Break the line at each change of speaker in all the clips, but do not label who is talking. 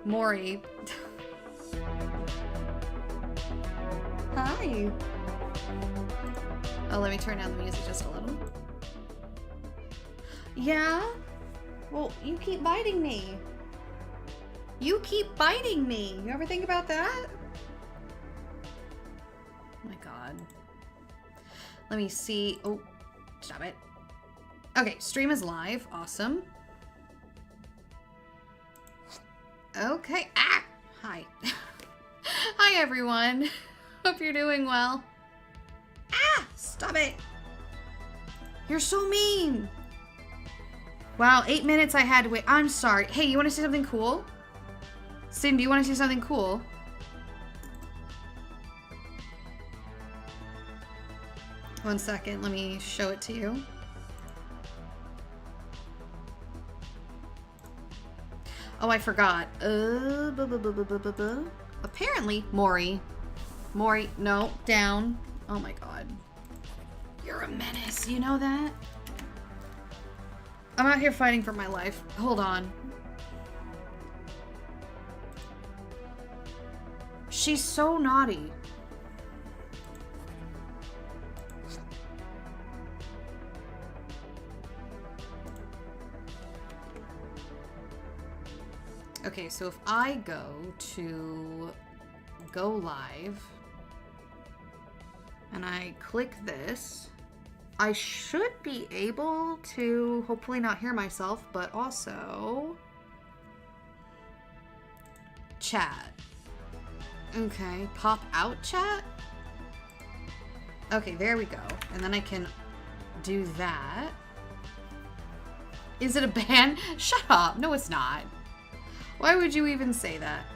Maury. Hi. Oh, let me turn down the music just a little. Yeah? Well, you keep biting me. You keep biting me. You ever think about that? Oh my god. Let me see. Oh, stop it. Okay, stream is live. Awesome. Okay. Ah! Hi. Hi, everyone. Hope you're doing well. Ah! Stop it. You're so mean. Wow, 8 minutes I had to wait. I'm sorry. Hey, you want to see something cool? Sin, do you want to see something cool? One second, let me show it to you. Oh, I forgot. Apparently, Maury, no, down. Oh my god. You're a menace, you know that? I'm out here fighting for my life. Hold on. She's so naughty. Okay, so if I go to go live and I click this, I should be able to hopefully not hear myself, but also chat. Okay, pop out chat? Okay, there we go. And then I can do that. Is it a ban? Shut up. No, it's not. Why would you even say that?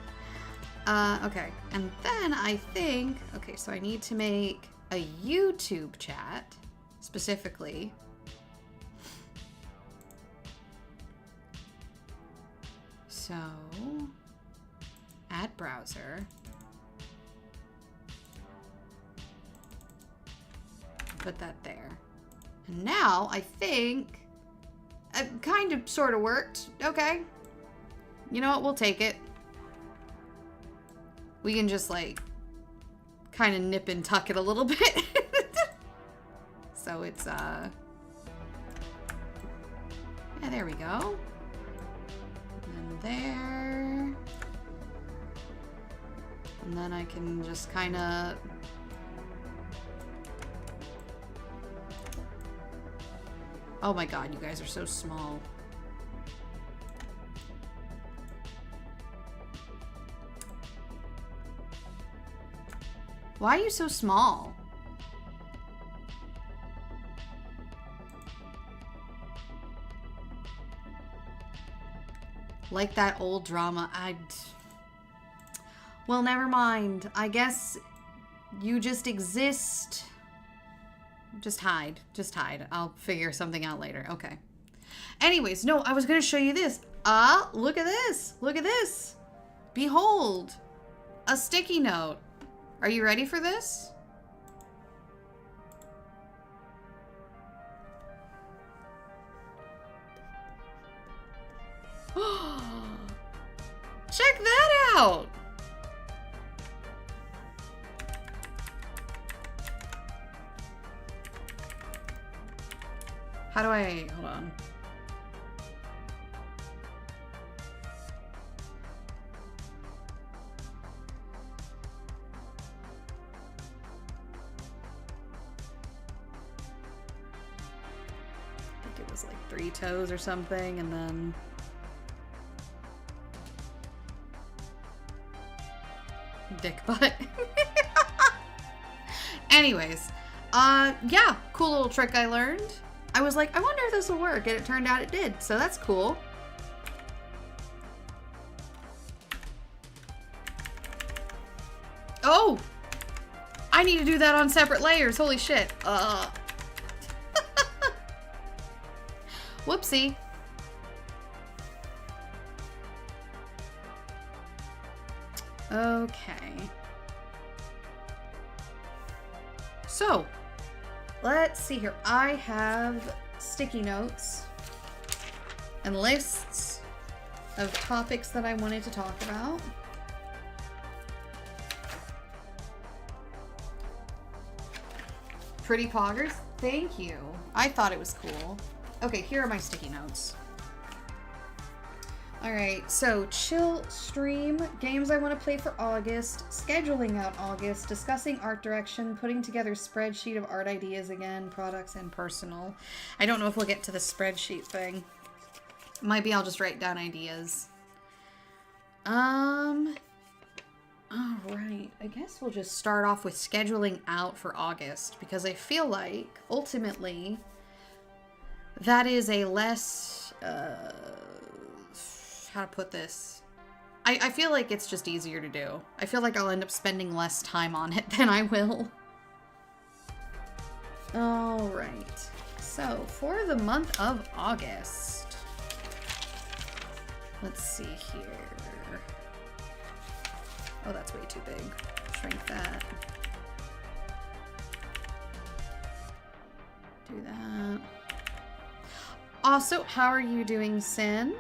Okay. And then I think, okay, so I need to make a YouTube chat specifically. So, add browser. Put that there. And now I think it kind of sort of worked. Okay. You know what? We'll take it. We can just like kind of nip and tuck it a little bit. So it's yeah, there we go. And there. And then I can just kind of oh my god, you guys are so small. Why are you so small? Like that old drama. Well, never mind. I guess you just exist. Just hide. Just hide. I'll figure something out later. Okay. Anyways, no, I was going to show you this. Look at this. Look at this. Behold. A sticky note. Are you ready for this? Check that out! How do I... Hold on. I think it was like 3 toes or something, and then... dick butt. Anyways, yeah, cool little trick I learned. I was like, I wonder if this will work, and it turned out it did, so that's cool. Oh! I need to do that on separate layers, holy shit. Whoopsie. Okay. So, let's see here. I have sticky notes and lists of topics that I wanted to talk about. Pretty poggers. Thank you. I thought it was cool. Okay, here are my sticky notes. Alright, so chill stream, games I want to play for August, scheduling out August, discussing art direction, putting together spreadsheet of art ideas again, products and personal. I don't know if we'll get to the spreadsheet thing. Might be I'll just write down ideas. Alright, I guess we'll just start off with scheduling out for August, because I feel like, ultimately, that is a less, how to put this? I feel like it's just easier to do. I feel like I'll end up spending less time on it than I will. Alright, so for the month of August, let's see here. Oh, that's way too big. Shrink that. Do that. Also, how are you doing, Sin?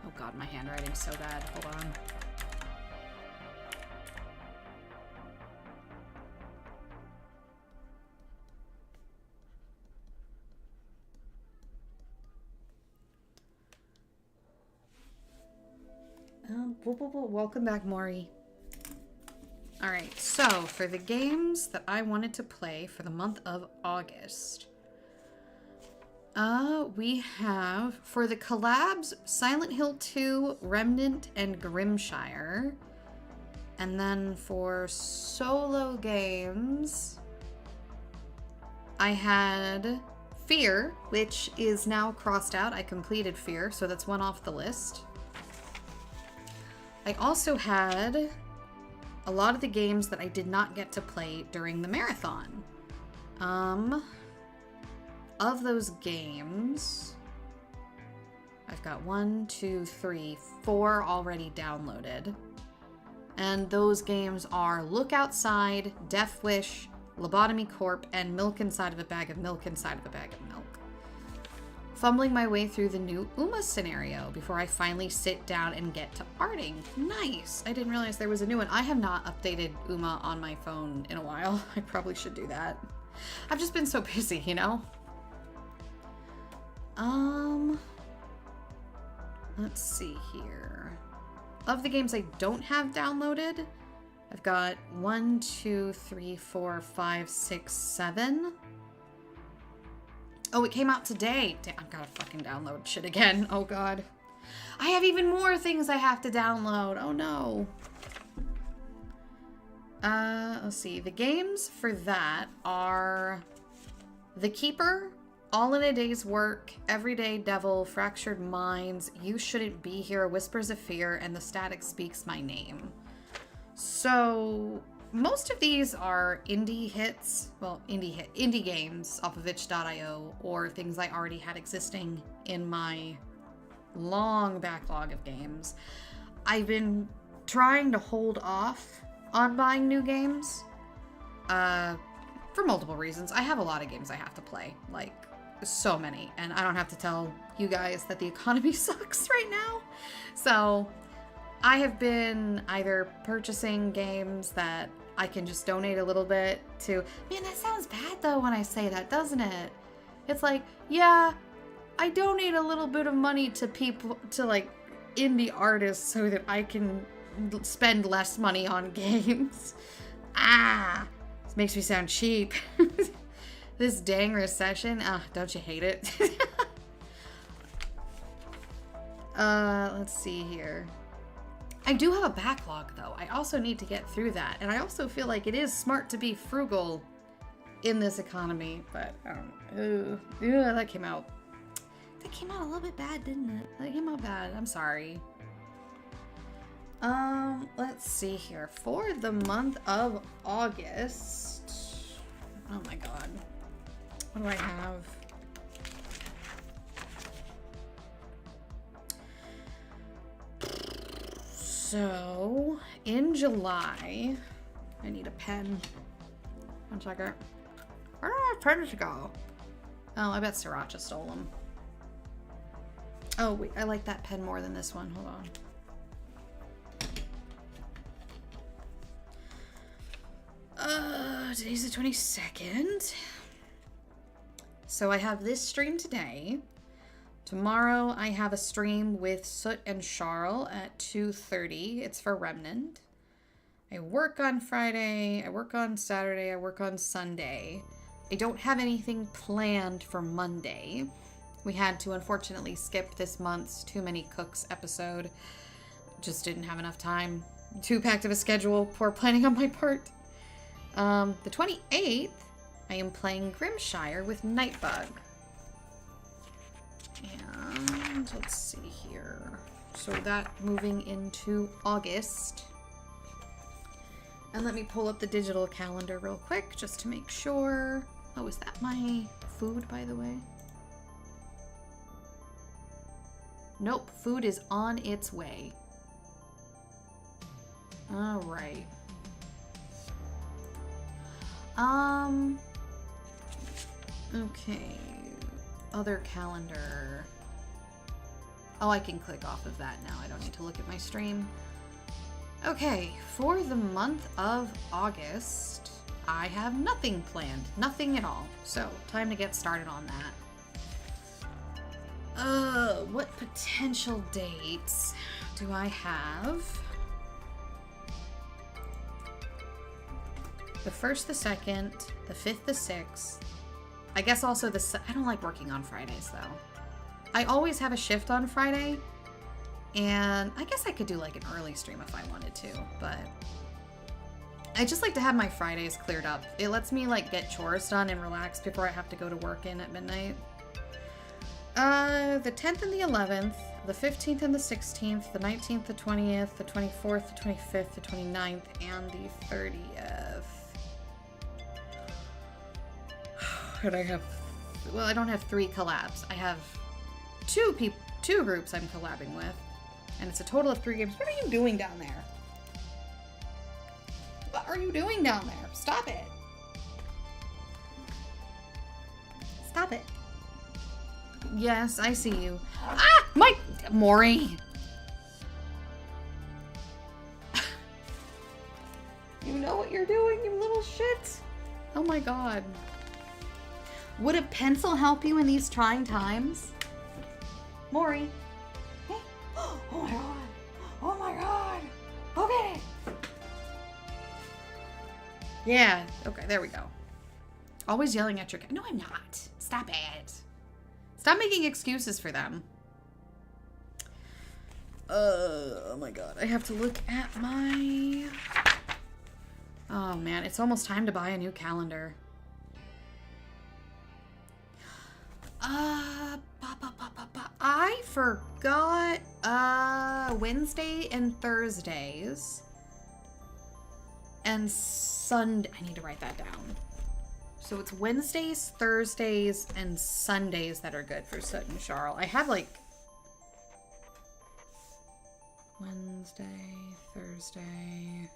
Oh god, my handwriting's so bad. Hold on. Welcome back, Maury. Alright, so for the games that I wanted to play for the month of August, we have, for the collabs, Silent Hill 2, Remnant, and Grimshire. And then for solo games, I had Fear, which is now crossed out. I completed Fear, so that's one off the list. I also had a lot of the games that I did not get to play during the marathon. Of those games, I've got 1, 2, 3, 4 already downloaded. And those games are Look Outside, Death Wish, Lobotomy Corp, and Milk Inside of a Bag of Milk Inside of a Bag of Milk. Fumbling my way through the new Uma scenario before I finally sit down and get to arting. Nice! I didn't realize there was a new one. I have not updated Uma on my phone in a while. I probably should do that. I've just been so busy, you know? Let's see here. Of the games I don't have downloaded, I've got 1, 2, 3, 4, 5, 6, 7. Oh, it came out today. Damn, I've got to fucking download shit again. Oh, God. I have even more things I have to download. Oh, no. Let's see. The games for that are The Keeper, All in a Day's Work, Everyday Devil, Fractured Minds, You Shouldn't Be Here, Whispers of Fear, and The Static Speaks My Name. So most of these are indie hits, well, indie games off of itch.io, or things I already had existing in my long backlog of games. I've been trying to hold off on buying new games, for multiple reasons. I have a lot of games I have to play, like so many, and I don't have to tell you guys that the economy sucks right now. So I have been either purchasing games that I can just donate a little bit to. Man, that sounds bad though when I say that, doesn't it? It's like, yeah, I donate a little bit of money to people, to like indie artists, so that I can spend less money on games. This makes me sound cheap. This dang recession. Don't you hate it? Let's see here. I do have a backlog, though. I also need to get through that. And I also feel like it is smart to be frugal in this economy. But, that came out. That came out a little bit bad, didn't it? That came out bad. I'm sorry. Let's see here. For the month of August. Oh my god. What do I have? So, in July, I need a pen. 1 second. Where did my pens go? Oh, I bet Sriracha stole them. Oh, wait, I like that pen more than this one. Hold on. Today's the 22nd. So I have this stream today. Tomorrow I have a stream with Soot and Charl at 2:30. It's for Remnant. I work on Friday, I work on Saturday, I work on Sunday. I don't have anything planned for Monday. We had to unfortunately skip this month's Too Many Cooks episode. Just didn't have enough time. Too packed of a schedule, poor planning on my part. The 28th, I am playing Grimshire with Nightbug. And let's see here. So that moving into August. And let me pull up the digital calendar real quick just to make sure. Oh, is that my food, by the way? Nope, food is on its way. All right. Okay. Other calendar. Oh, I can click off of that now. I don't need to look at my stream. Okay, for the month of August, I have nothing planned. Nothing at all. So, time to get started on that. What potential dates do I have? The 1st, the 2nd, the 5th, the 6th. I guess also I don't like working on Fridays, though. I always have a shift on Friday. And I guess I could do like an early stream if I wanted to, but I just like to have my Fridays cleared up. It lets me like get chores done and relax before I have to go to work at midnight. The 10th and the 11th, the 15th and the 16th, the 19th, the 20th, the 24th, the 25th, the 29th, and the 30th. And I have, well, I don't have 3 collabs. I have 2 groups I'm collabing with. And it's a total of 3 games. What are you doing down there? What are you doing down there? Stop it. Stop it. Yes, I see you. Ah! Maury! You know what you're doing, you little shit. Oh my god. Would a pencil help you in these trying times? Maury. Hey. Oh my god. Oh my god. Okay. Yeah. Okay, there we go. Always yelling at your kid. No, I'm not. Stop it. Stop making excuses for them. Oh my god. I have to look at my... Oh man, it's almost time to buy a new calendar. I forgot Wednesday and Thursdays and Sunday. I need to write that down. So it's Wednesdays, Thursdays, and Sundays that are good for Soot and Charl. I have like Wednesday, Thursday,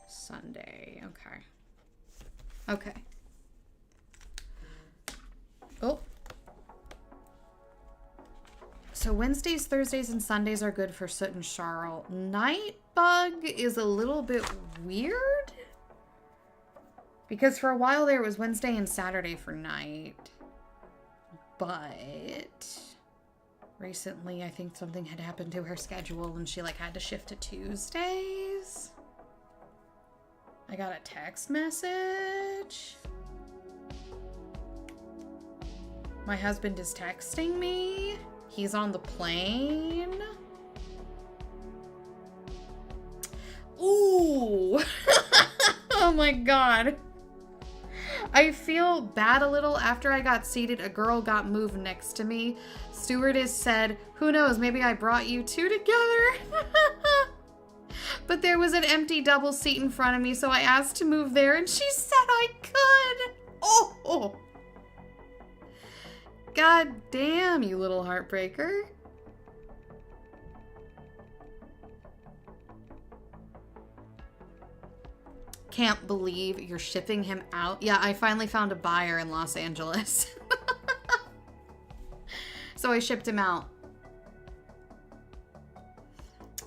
Sunday. Okay. Okay. Oh. So Wednesdays, Thursdays, and Sundays are good for Soot and Charl. Nightbug is a little bit weird. Because for a while there it was Wednesday and Saturday for night. But recently I think something had happened to her schedule and she like had to shift to Tuesdays. I got a text message. My husband is texting me. He's on the plane. Ooh. Oh my god. I feel bad a little. After I got seated, a girl got moved next to me. Stewardess said, "Who knows, maybe I brought you two together." But there was an empty double seat in front of me, so I asked to move there, and she said I could. Oh. God damn, you little heartbreaker. Can't believe you're shipping him out. Yeah, I finally found a buyer in Los Angeles. So I shipped him out.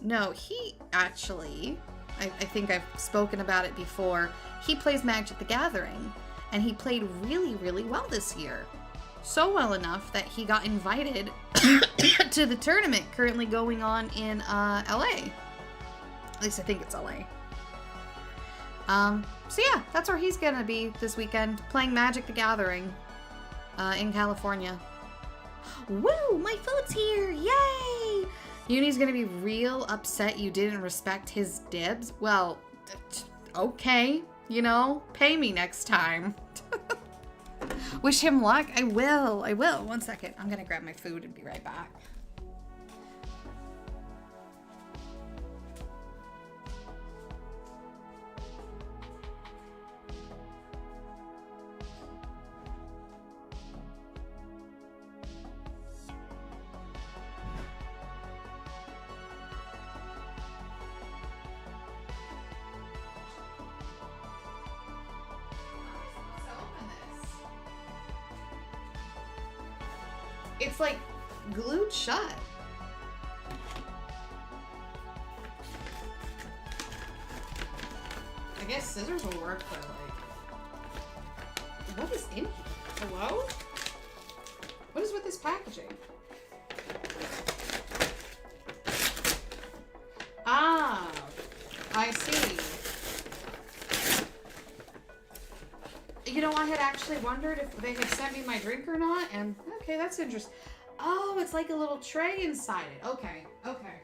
No, he actually, I think I've spoken about it before. He plays Magic the Gathering, and he played really, really well this year. So well enough that he got invited to the tournament currently going on in LA. At least I think it's LA. So yeah, that's where he's gonna be this weekend, playing Magic the Gathering in California. Woo! My food's here! Yay! Uni's gonna be real upset you didn't respect his dibs. Well, okay, you know, pay me next time. Wish him luck. I will. 1 second. I'm gonna grab my food and be right back. It's like glued shut. I guess scissors will work, but like, what is in here? Hello? What is with this packaging? Ah, I see. You know, I had actually wondered if they had sent me my drink or not, and okay, that's interesting. Oh, it's like a little tray inside it. Okay, okay.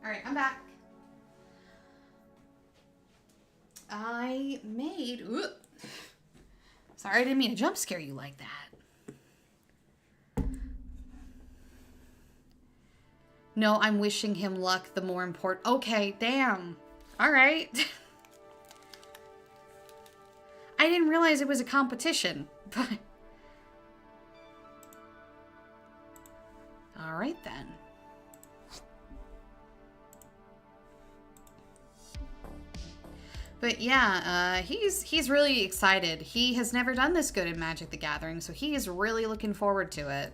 All right, I'm back. I made... Ooh. Sorry, I didn't mean to jump scare you like that. No, I'm wishing him luck, the more important... Okay, damn. All right. I didn't realize it was a competition, but... All right, then. But yeah, he's really excited. He has never done this good in Magic the Gathering, so he is really looking forward to it.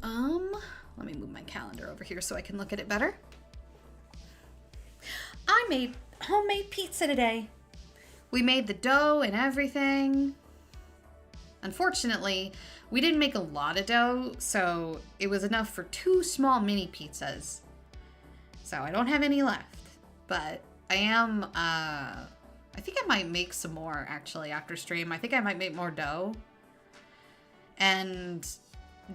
Let me move my calendar over here so I can look at it better. I made homemade pizza today. We made the dough and everything. Unfortunately, we didn't make a lot of dough, so it was enough for 2 small mini pizzas. So I don't have any left, but I am, I think I might make some more, actually, after stream. I think I might make more dough and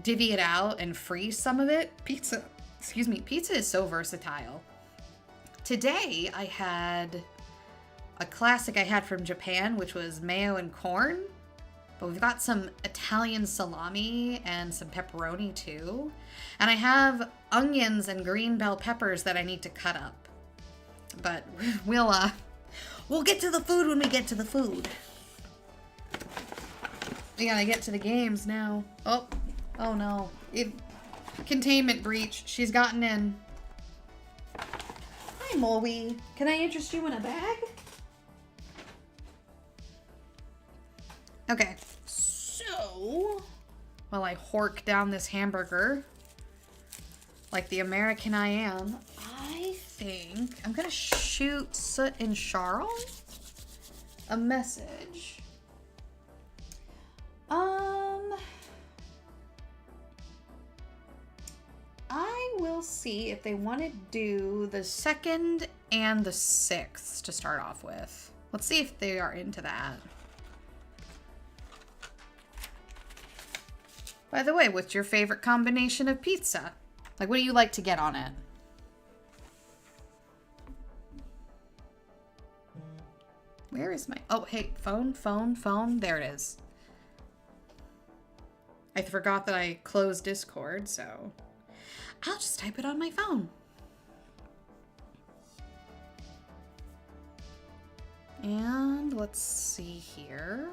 divvy it out and freeze some of it. Pizza is so versatile. Today, I had a classic I had from Japan, which was mayo and corn. But we've got some Italian salami and some pepperoni, too. And I have onions and green bell peppers that I need to cut up. But we'll get to the food when we get to the food. We gotta get to the games now. Oh no. Containment breach. She's gotten in. Hi, Moe. Can I interest you in a bag? Okay. So, while I hork down this hamburger, Like the American I am, I think I'm gonna shoot Soot and Charles a message. I will see if they want to do the 2nd and the 6th to start off with. Let's see if they are into that. By the way, what's your favorite combination of pizza? Like, what do you like to get on it? Where is my... Oh, hey, phone. There it is. I forgot that I closed Discord, so... I'll just type it on my phone. And let's see here.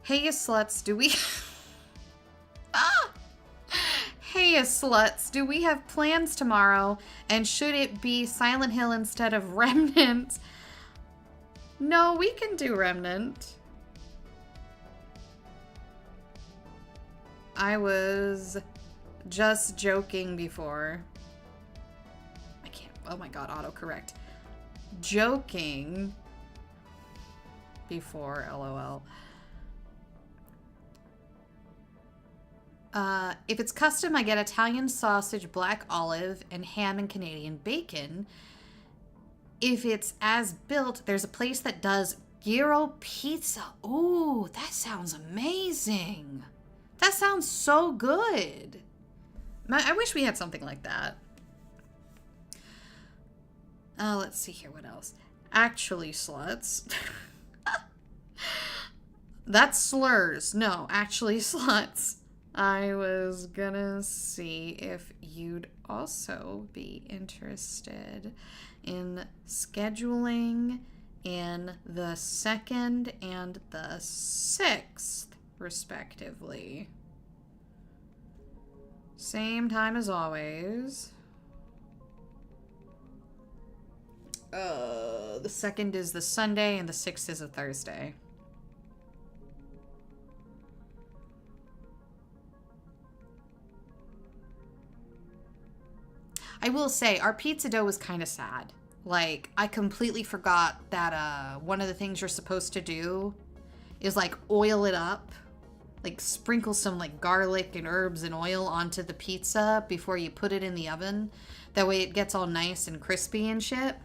Hey, you sluts, do we... Hey, you sluts, do we have plans tomorrow? And should it be Silent Hill instead of Remnant? No, we can do Remnant. I was just joking before. I can't, oh my god, autocorrect. Joking before, LOL. If it's custom, I get Italian sausage, black olive, and ham and Canadian bacon. If it's as built, there's a place that does gyro pizza. Ooh, that sounds amazing. That sounds so good. I wish we had something like that. Let's see here. What else? Actually, sluts. That's slurs. No, actually, sluts. I was gonna see if you'd also be interested in scheduling in the 2nd and the 6th, respectively. Same time as always. The 2nd is the Sunday and the 6th is a Thursday. I will say, our pizza dough was kind of sad. Like, I completely forgot that one of the things you're supposed to do is, like, oil it up. Like, sprinkle some, like, garlic and herbs and oil onto the pizza before you put it in the oven. That way it gets all nice and crispy and shit.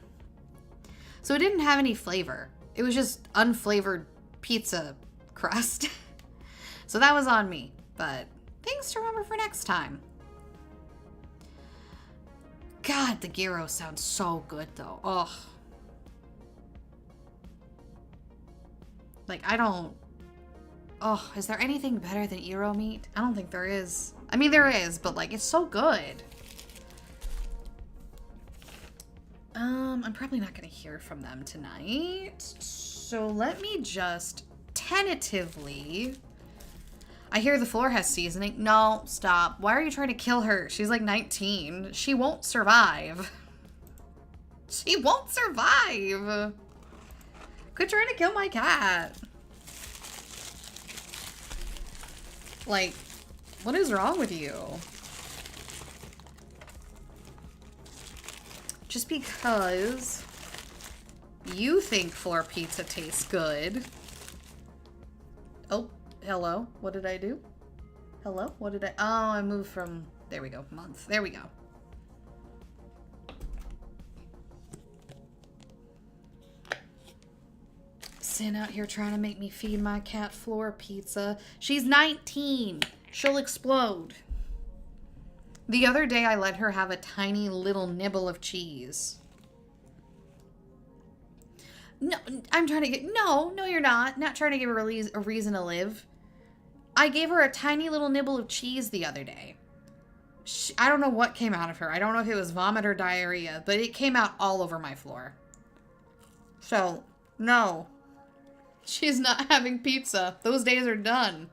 So it didn't have any flavor. It was just unflavored pizza crust. So that was on me. But things to remember for next time. God, the gyro sounds so good, though. Ugh. Like, I don't... Oh, is there anything better than gyro meat? I don't think there is. I mean, there is, but, like, it's so good. I'm probably not going to hear from them tonight. So let me just tentatively... I hear the floor has seasoning. No, stop. Why are you trying to kill her? She's like 19. She won't survive. She won't survive. Quit trying to kill my cat. Like, what is wrong with you? Just because you think floor pizza tastes good. Oh. Hello, what did I do? Hello, what did I... Oh, I moved from... There we go, month. There we go. Sin out here trying to make me feed my cat floor pizza. She's 19. She'll explode. The other day, I let her have a tiny little nibble of cheese. No, I'm trying to get... No, you're not. Not trying to give her a reason to live. I gave her a tiny little nibble of cheese the other day. I don't know what came out of her. I don't know if it was vomit or diarrhea, but it came out all over my floor. So, no. She's not having pizza. Those days are done.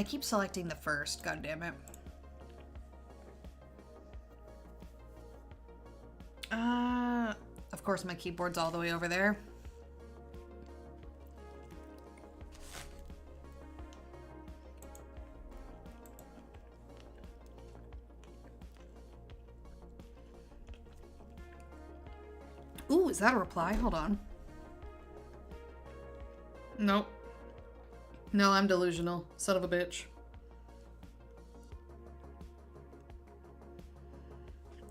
I keep selecting the first, god damn it. Of course my keyboard's all the way over there. Ooh, is that a reply? Hold on. Nope. No, I'm delusional. Son of a bitch.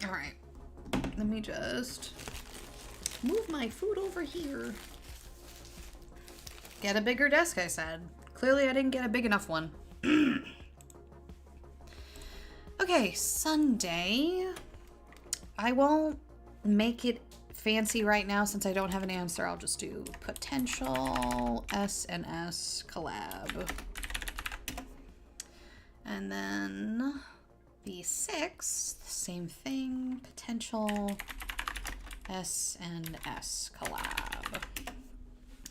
Alright. Let me just move my food over here. Get a bigger desk, I said. Clearly I didn't get a big enough one. Okay, Sunday. I won't make it fancy right now since I don't have an answer. I'll just do potential SNS collab. And then the 6th, same thing, potential SNS collab.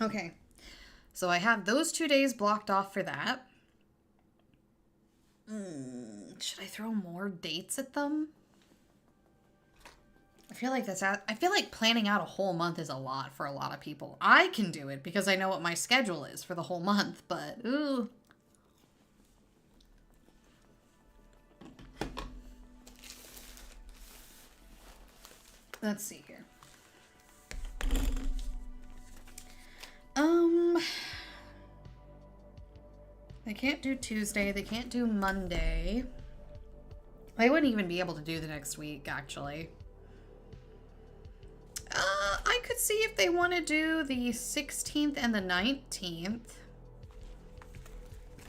Okay, so I have those 2 days blocked off for that. Should I throw more dates at them? I feel like planning out a whole month is a lot for a lot of people. I can do it because I know what my schedule is for the whole month, but ooh. Let's see here. They can't do Tuesday. They can't do Monday. They wouldn't even be able to do the next week, actually. I could see if they want to do the 16th and the 19th.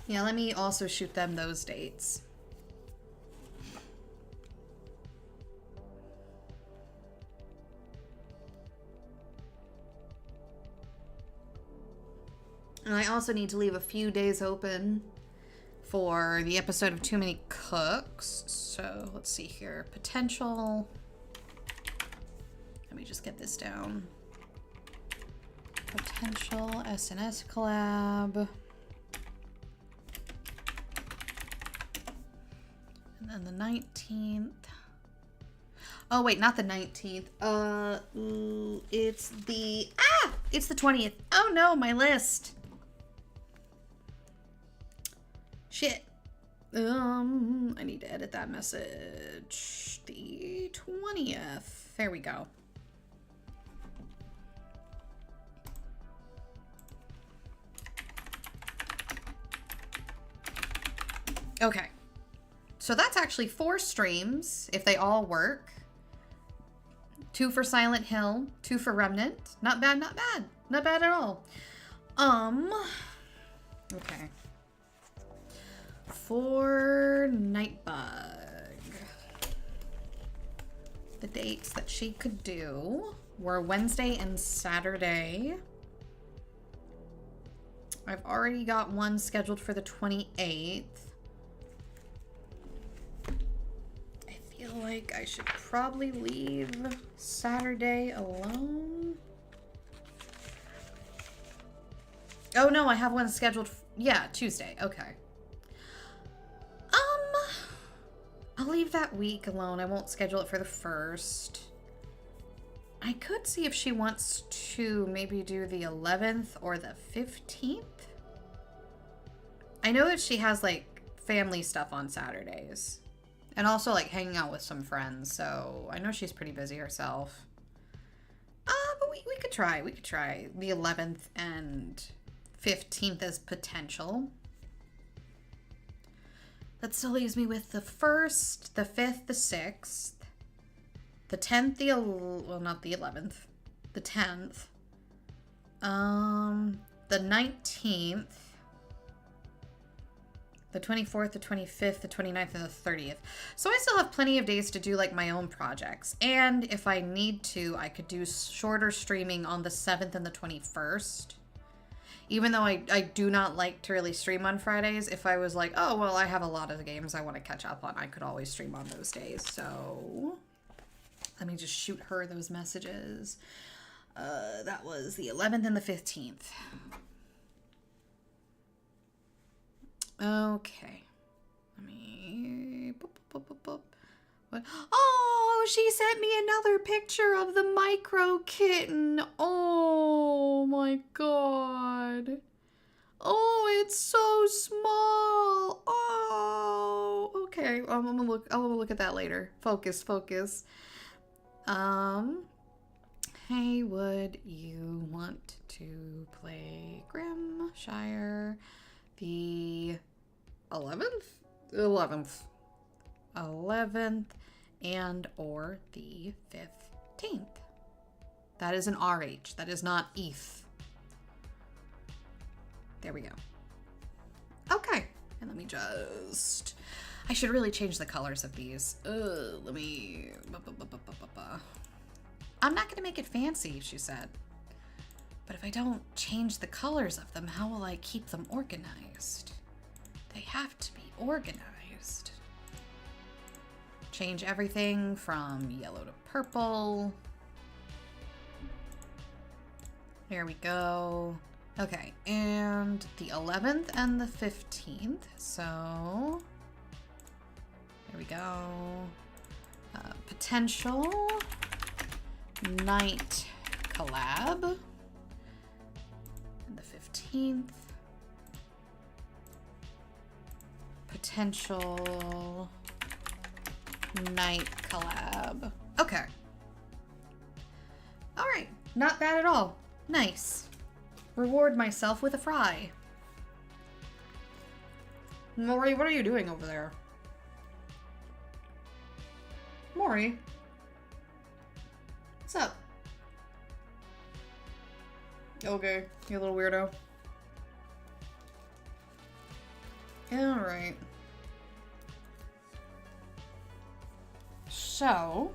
Yeah, let me also shoot them those dates. And I also need to leave a few days open for the episode of Too Many Cooks. So let's see here. Potential. Let me just get this down. Potential SNS collab. And then the 19th. Oh, wait, not the 19th. It's the 20th. Oh no, my list. Shit. I need to edit that message. The 20th. There we go. Okay. So that's actually 4 streams, if they all work. 2 for Silent Hill, 2 for Remnant. Not bad, not bad. Not bad at all. Okay. For Nightbug. The dates that she could do were Wednesday and Saturday. I've already got one scheduled for the 28th. I feel like I should probably leave Saturday alone. Oh no, I have one scheduled. Yeah, Tuesday. Okay. I'll leave that week alone. I won't schedule it for the 1st. I could see if she wants to maybe do the 11th or the 15th. I know that she has like family stuff on Saturdays. And also like hanging out with some friends. So I know she's pretty busy herself. But we could try. We could try the 11th and 15th as potential. That still leaves me with the 1st, the 5th, the 6th, the 10th, well, not the 11th, the 10th, the 19th, the 24th, the 25th, the 29th, and the 30th. So I still have plenty of days to do like my own projects. And if I need to, I could do shorter streaming on the 7th and the 21st. Even though I do not like to really stream on Fridays, if I was like, oh, well, I have a lot of games I want to catch up on, I could always stream on those days. So let me just shoot her those messages. That was the 11th and the 15th. Okay. Let me... What? Oh, she sent me another picture of the micro kitten. Oh my god. Oh, it's so small. Oh, okay. I'm gonna look at that later. Focus. Hey, would you want to play Grimshire the 11th and or the 15th? That is an RH. That is not ETH. There we go. Okay. And let me just... I should really change the colors of these. Let me... I'm not going to make it fancy, she said. But if I don't change the colors of them, how will I keep them organized? They have to be organized. Change everything from yellow to purple. There we go. Okay, and the 11th and the 15th. So, there we go. Potential night collab. And the 15th. Potential night collab. Okay. All right, not bad at all. Nice. Reward myself with a fry. Maury, what are you doing over there? Maury? What's up? Okay, you little weirdo. Alright. So...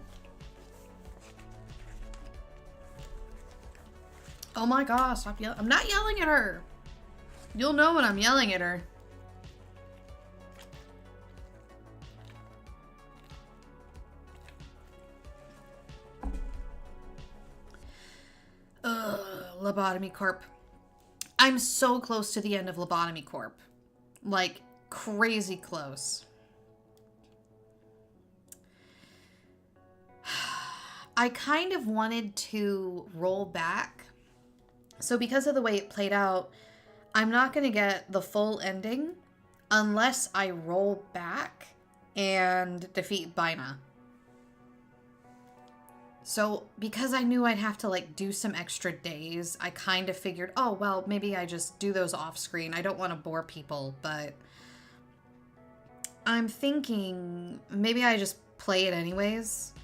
Oh my gosh, stop yelling. I'm not yelling at her. You'll know when I'm yelling at her. Lobotomy Corp. I'm so close to the end of Lobotomy Corp. Like, crazy close. I kind of wanted to roll back. So because of the way it played out, I'm not going to get the full ending unless I roll back and defeat Bina. So because I knew I'd have to like do some extra days, I kind of figured, oh, well, maybe I just do those off screen. I don't want to bore people, but I'm thinking maybe I just play it anyways.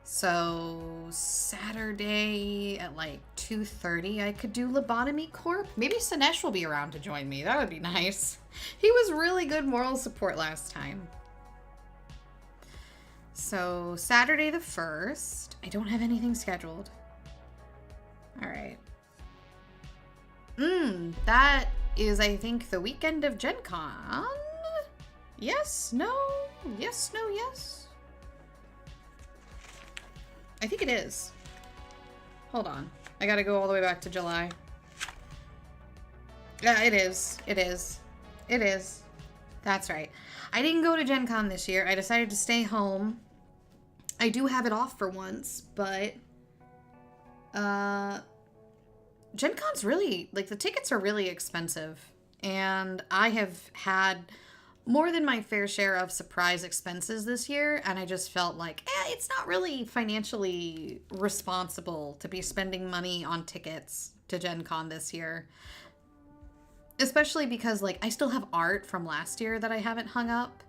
So Saturday at like 2:30, I could do Lobotomy Corp. Maybe Sinesh will be around to join me. That would be nice. He was really good moral support last time. So Saturday the 1st, I don't have anything scheduled. All right. That is, I think, the weekend of Gen Con. Yes, no, yes, no, yes. I think it is. Hold on. I gotta go all the way back to July. Yeah, it is. It is. It is. That's right. I didn't go to Gen Con this year. I decided to stay home. I do have it off for once, but Gen Con's really, like, the tickets are really expensive. And I have had more than my fair share of surprise expenses this year, and I just felt like, it's not really financially responsible to be spending money on tickets to Gen Con this year. Especially because, like, I still have art from last year that I haven't hung up,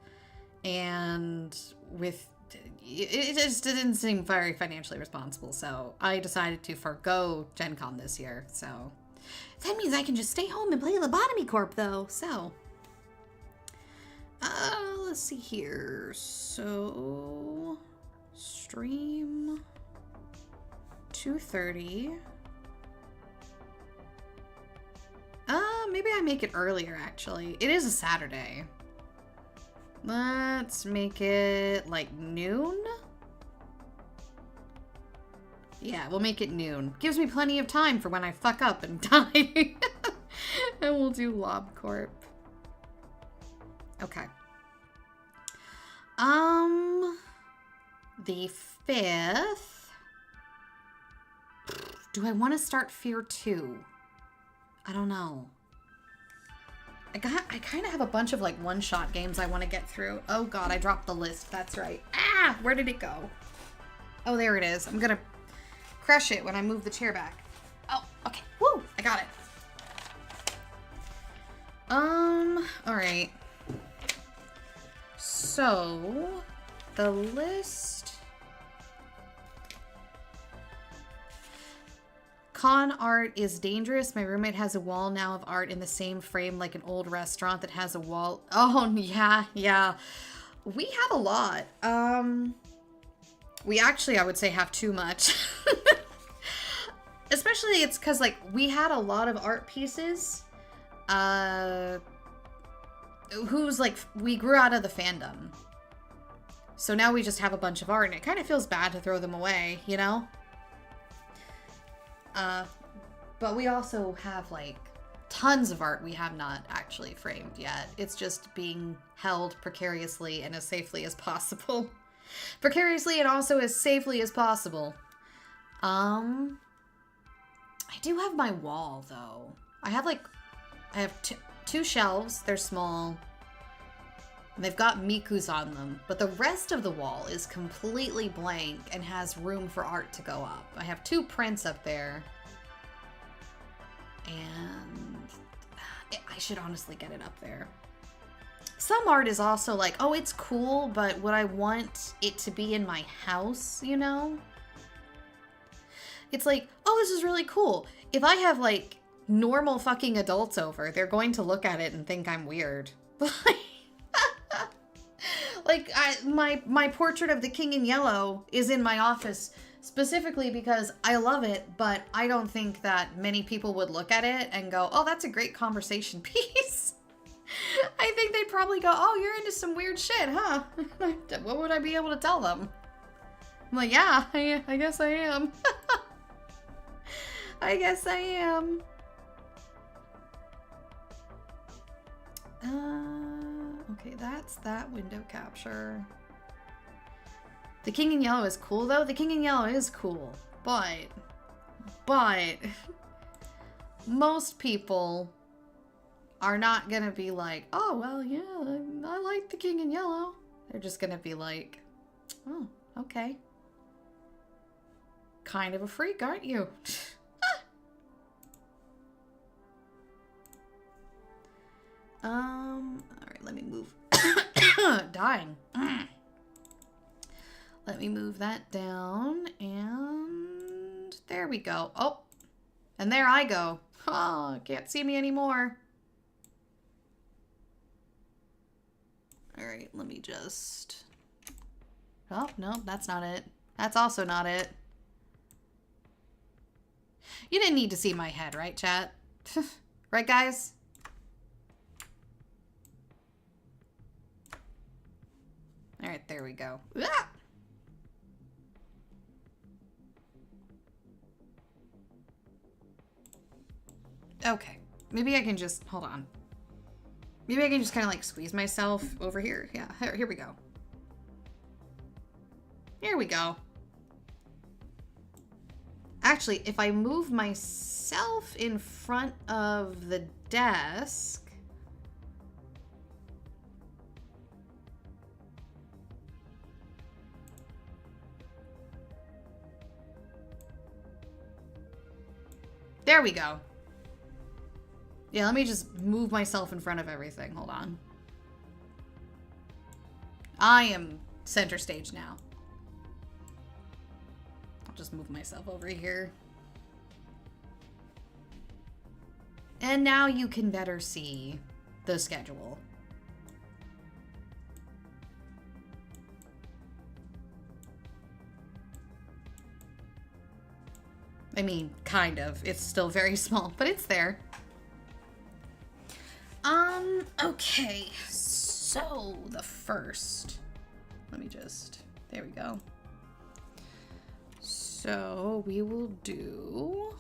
and it just didn't seem very financially responsible, so I decided to forgo Gen Con this year, so that means I can just stay home and play Lobotomy Corp, though, so... let's see here. So, stream 2:30. Maybe I make it earlier, actually. It is a Saturday. Let's make it like noon. Yeah, we'll make it noon. Gives me plenty of time for when I fuck up and die. And we'll do LobCorp. Okay. The 5th. Do I want to start Fear 2? I don't know. I kind of have a bunch of like one-shot games I want to get through. Oh god, I dropped the list. That's right. Ah, where did it go? Oh, there it is. I'm gonna crush it when I move the chair back. Oh, okay. Woo! I got it. Alright. So, the list... Con art is dangerous. My roommate has a wall now of art in the same frame like an old restaurant that has a wall. Oh, yeah. We have a lot. We actually, I would say, have too much. Especially it's because, like, we had a lot of art pieces. Who's, like, we grew out of the fandom. So now we just have a bunch of art, and it kind of feels bad to throw them away, you know? But we also have, like, tons of art we have not actually framed yet. It's just being held precariously and as safely as possible. Precariously and also as safely as possible. I do have my wall, though. I have two shelves. They're small. And they've got Mikus on them. But the rest of the wall is completely blank and has room for art to go up. I have 2 prints up there. And I should honestly get it up there. Some art is also like, oh, it's cool, but would I want it to be in my house, you know? It's like, oh, this is really cool. If I have, like, normal fucking adults over, they're going to look at it and think I'm weird. Like, my portrait of the King in Yellow is in my office specifically because I love it, but I don't think that many people would look at it and go, oh, that's a great conversation piece. I think they'd probably go, oh, you're into some weird shit, huh? What would I be able to tell them? I'm like, yeah, I guess I am. I guess I am. Okay, that's that window capture. The King in Yellow is cool, though. The King in Yellow is cool, but most people are not gonna be like, oh, well, yeah, I like the King in Yellow. They're just gonna be like, oh, okay. Kind of a freak, aren't you? Alright, let me move. Dying. Let me move that down, and there we go. Oh, and there I go. Oh, can't see me anymore. Alright, let me just... Oh, no, that's not it. That's also not it. You didn't need to see my head, right, chat? Right, guys? Alright, there we go. Ah! Okay. Maybe I can just... Hold on. Maybe I can just kind of like squeeze myself over here. Yeah, here we go. Here we go. Actually, if I move myself in front of the desk... There we go. Yeah, let me just move myself in front of everything. Hold on. I am center stage now. I'll just move myself over here. And now you can better see the schedule. I mean, kind of. It's still very small, but it's there. Okay. So, the first. Let me just... There we go. So, we will do...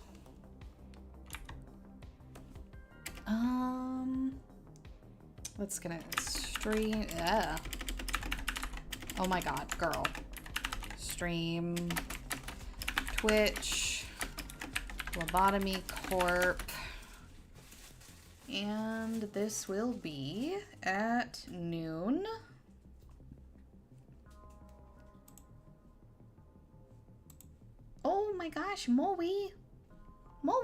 Let's gonna Stream. Ugh. Oh my god, girl. Stream. Twitch. Lobotomy Corp. And this will be at noon. Oh my gosh, Moe. Moe.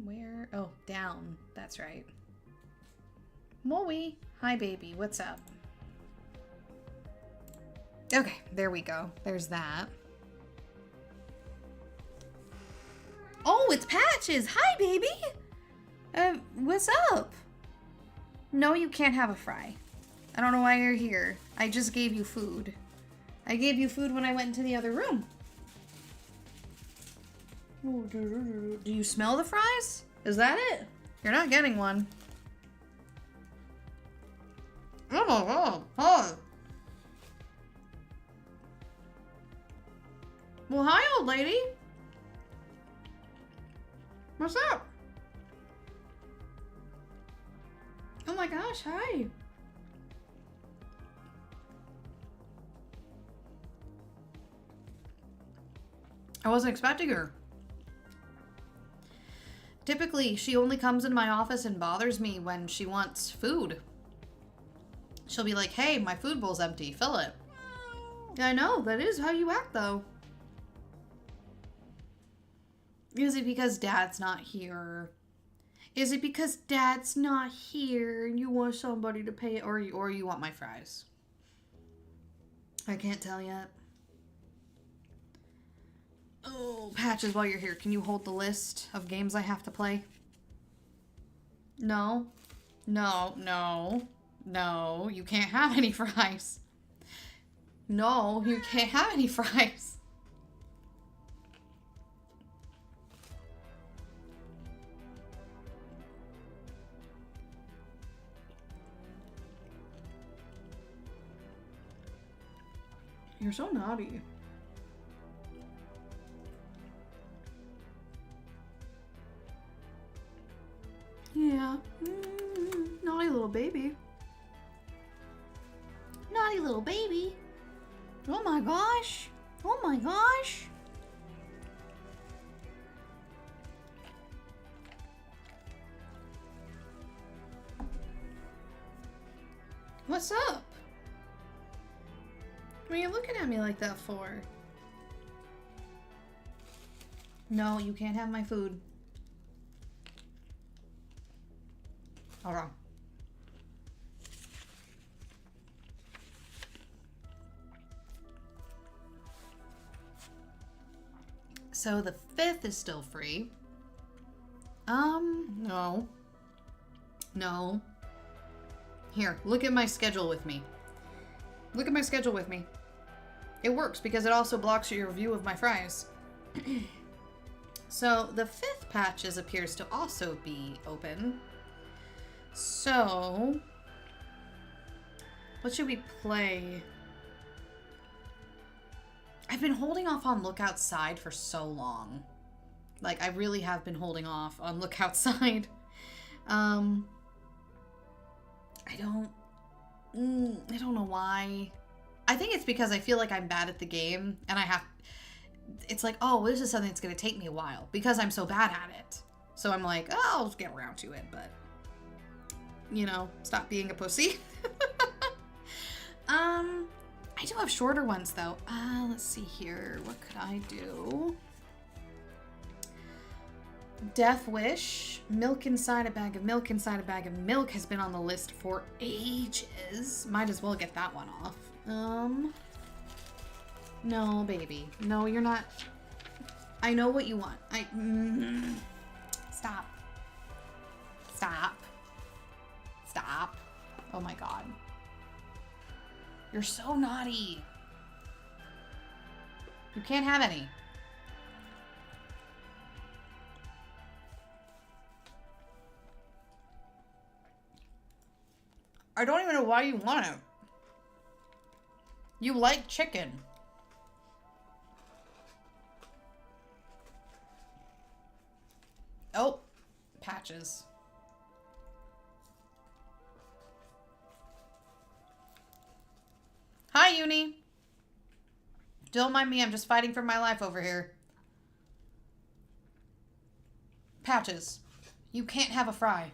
Where? Oh, down. That's right. Moe. Hi, baby. What's up? Okay, there we go. There's that. Oh, it's Patches. Hi, baby. What's up? No, you can't have a fry. I don't know why you're here. I just gave you food. I gave you food when I went into the other room. Do you smell the fries? Is that it? You're not getting one. Oh my god. Hi. Well, hi, old lady. What's up? Oh my gosh, hi. I wasn't expecting her. Typically, she only comes into my office and bothers me when she wants food. She'll be like, hey, my food bowl's empty, fill it. I know, that is how you act though. Is it because Dad's not here? Is it because Dad's not here and you want somebody to pay it, or you want my fries? I can't tell yet. Oh, Patches, while you're here, can you hold the list of games I have to play? No. No, no, no, you can't have any fries. No, you can't have any fries. You're so naughty. Yeah. Naughty little baby. Naughty little baby. Oh my gosh. Oh my gosh. What's up? What are you looking at me like that for? No, you can't have my food. Hold on. So the 5th is still free. No. No. Here, look at my schedule with me. Look at my schedule with me. It works because it also blocks your view of my fries. So the 5th Patches appears to also be open. So what should we play? I've been holding off on Look Outside for so long. Like, I really have been holding off on Look Outside. I don't know why. I think it's because I feel like I'm bad at the game and it's like, oh, this is something that's going to take me a while because I'm so bad at it. So I'm like, oh, I'll just get around to it, but you know, stop being a pussy. I do have shorter ones though. Let's see here. What could I do? Death Wish. Milk inside a bag of milk inside a bag of milk has been on the list for ages. Might as well get that one off. No, baby. No, you're not. I know what you want. Stop. Stop. Stop. Oh my god. You're so naughty. You can't have any. I don't even know why you want it. You like chicken. Oh, Patches. Uni. Don't mind me, I'm just fighting for my life over here. Patches, you can't have a fry.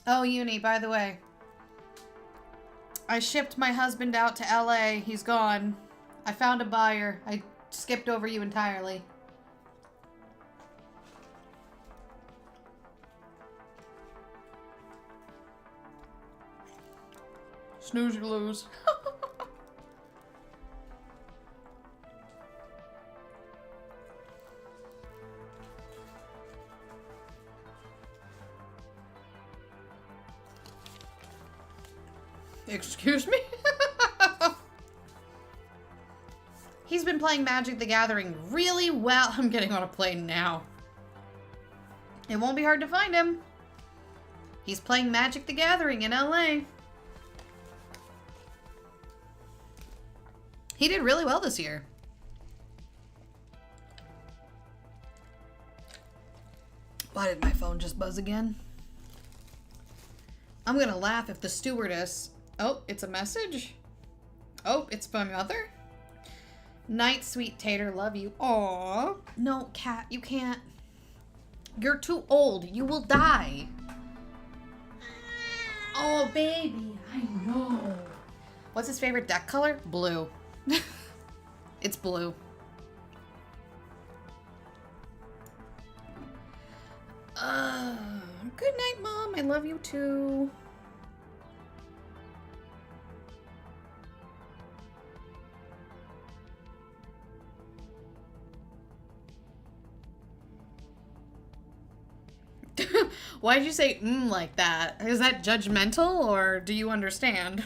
Oh, Uni, by the way. I shipped my husband out to LA. He's gone. I found a buyer. I skipped over you entirely. Snooze, you lose. Excuse me? He's been playing Magic the Gathering really well. I'm getting on a plane now. It won't be hard to find him. He's playing Magic the Gathering in LA. He did really well this year. Why did my phone just buzz again? I'm gonna laugh if the stewardess... Oh, it's a message? Oh, it's my mother? Night, sweet tater, love you. Aww. No, cat, you can't. You're too old. You will die. Oh, baby. I know. What's his favorite deck color? Blue. It's blue. Good night, Mom. I love you too. Why did you say like that? Is that judgmental or do you understand?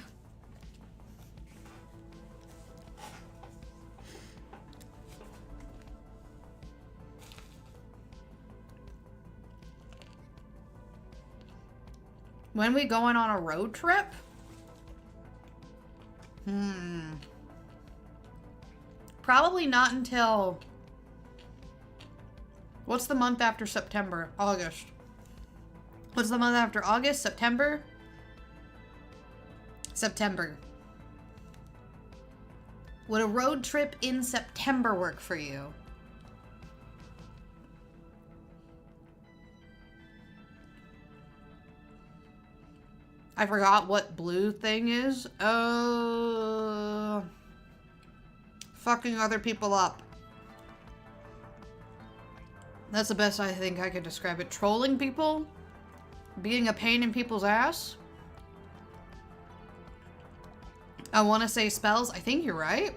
When we going on a road trip? Probably not until... What's the month after September? August. What's the month after August? September? September. Would a road trip in September work for you? I forgot what blue thing is. Fucking other people up. That's the best I think I could describe it. Trolling people? Being a pain in people's ass? I want to say spells. I think you're right.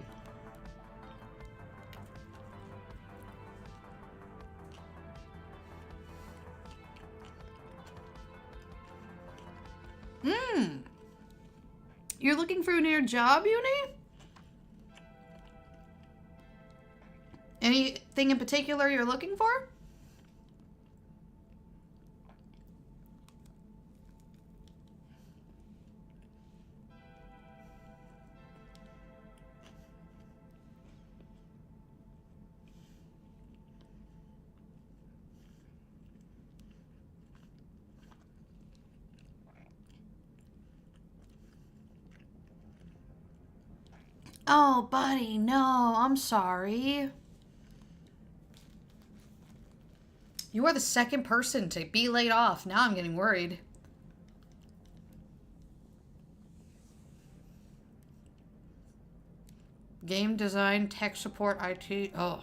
You're looking for a new job, Uni? Anything in particular you're looking for? Oh, buddy, no, I'm sorry. You are the second person to be laid off. Now I'm getting worried. Game design, tech support, IT. Oh.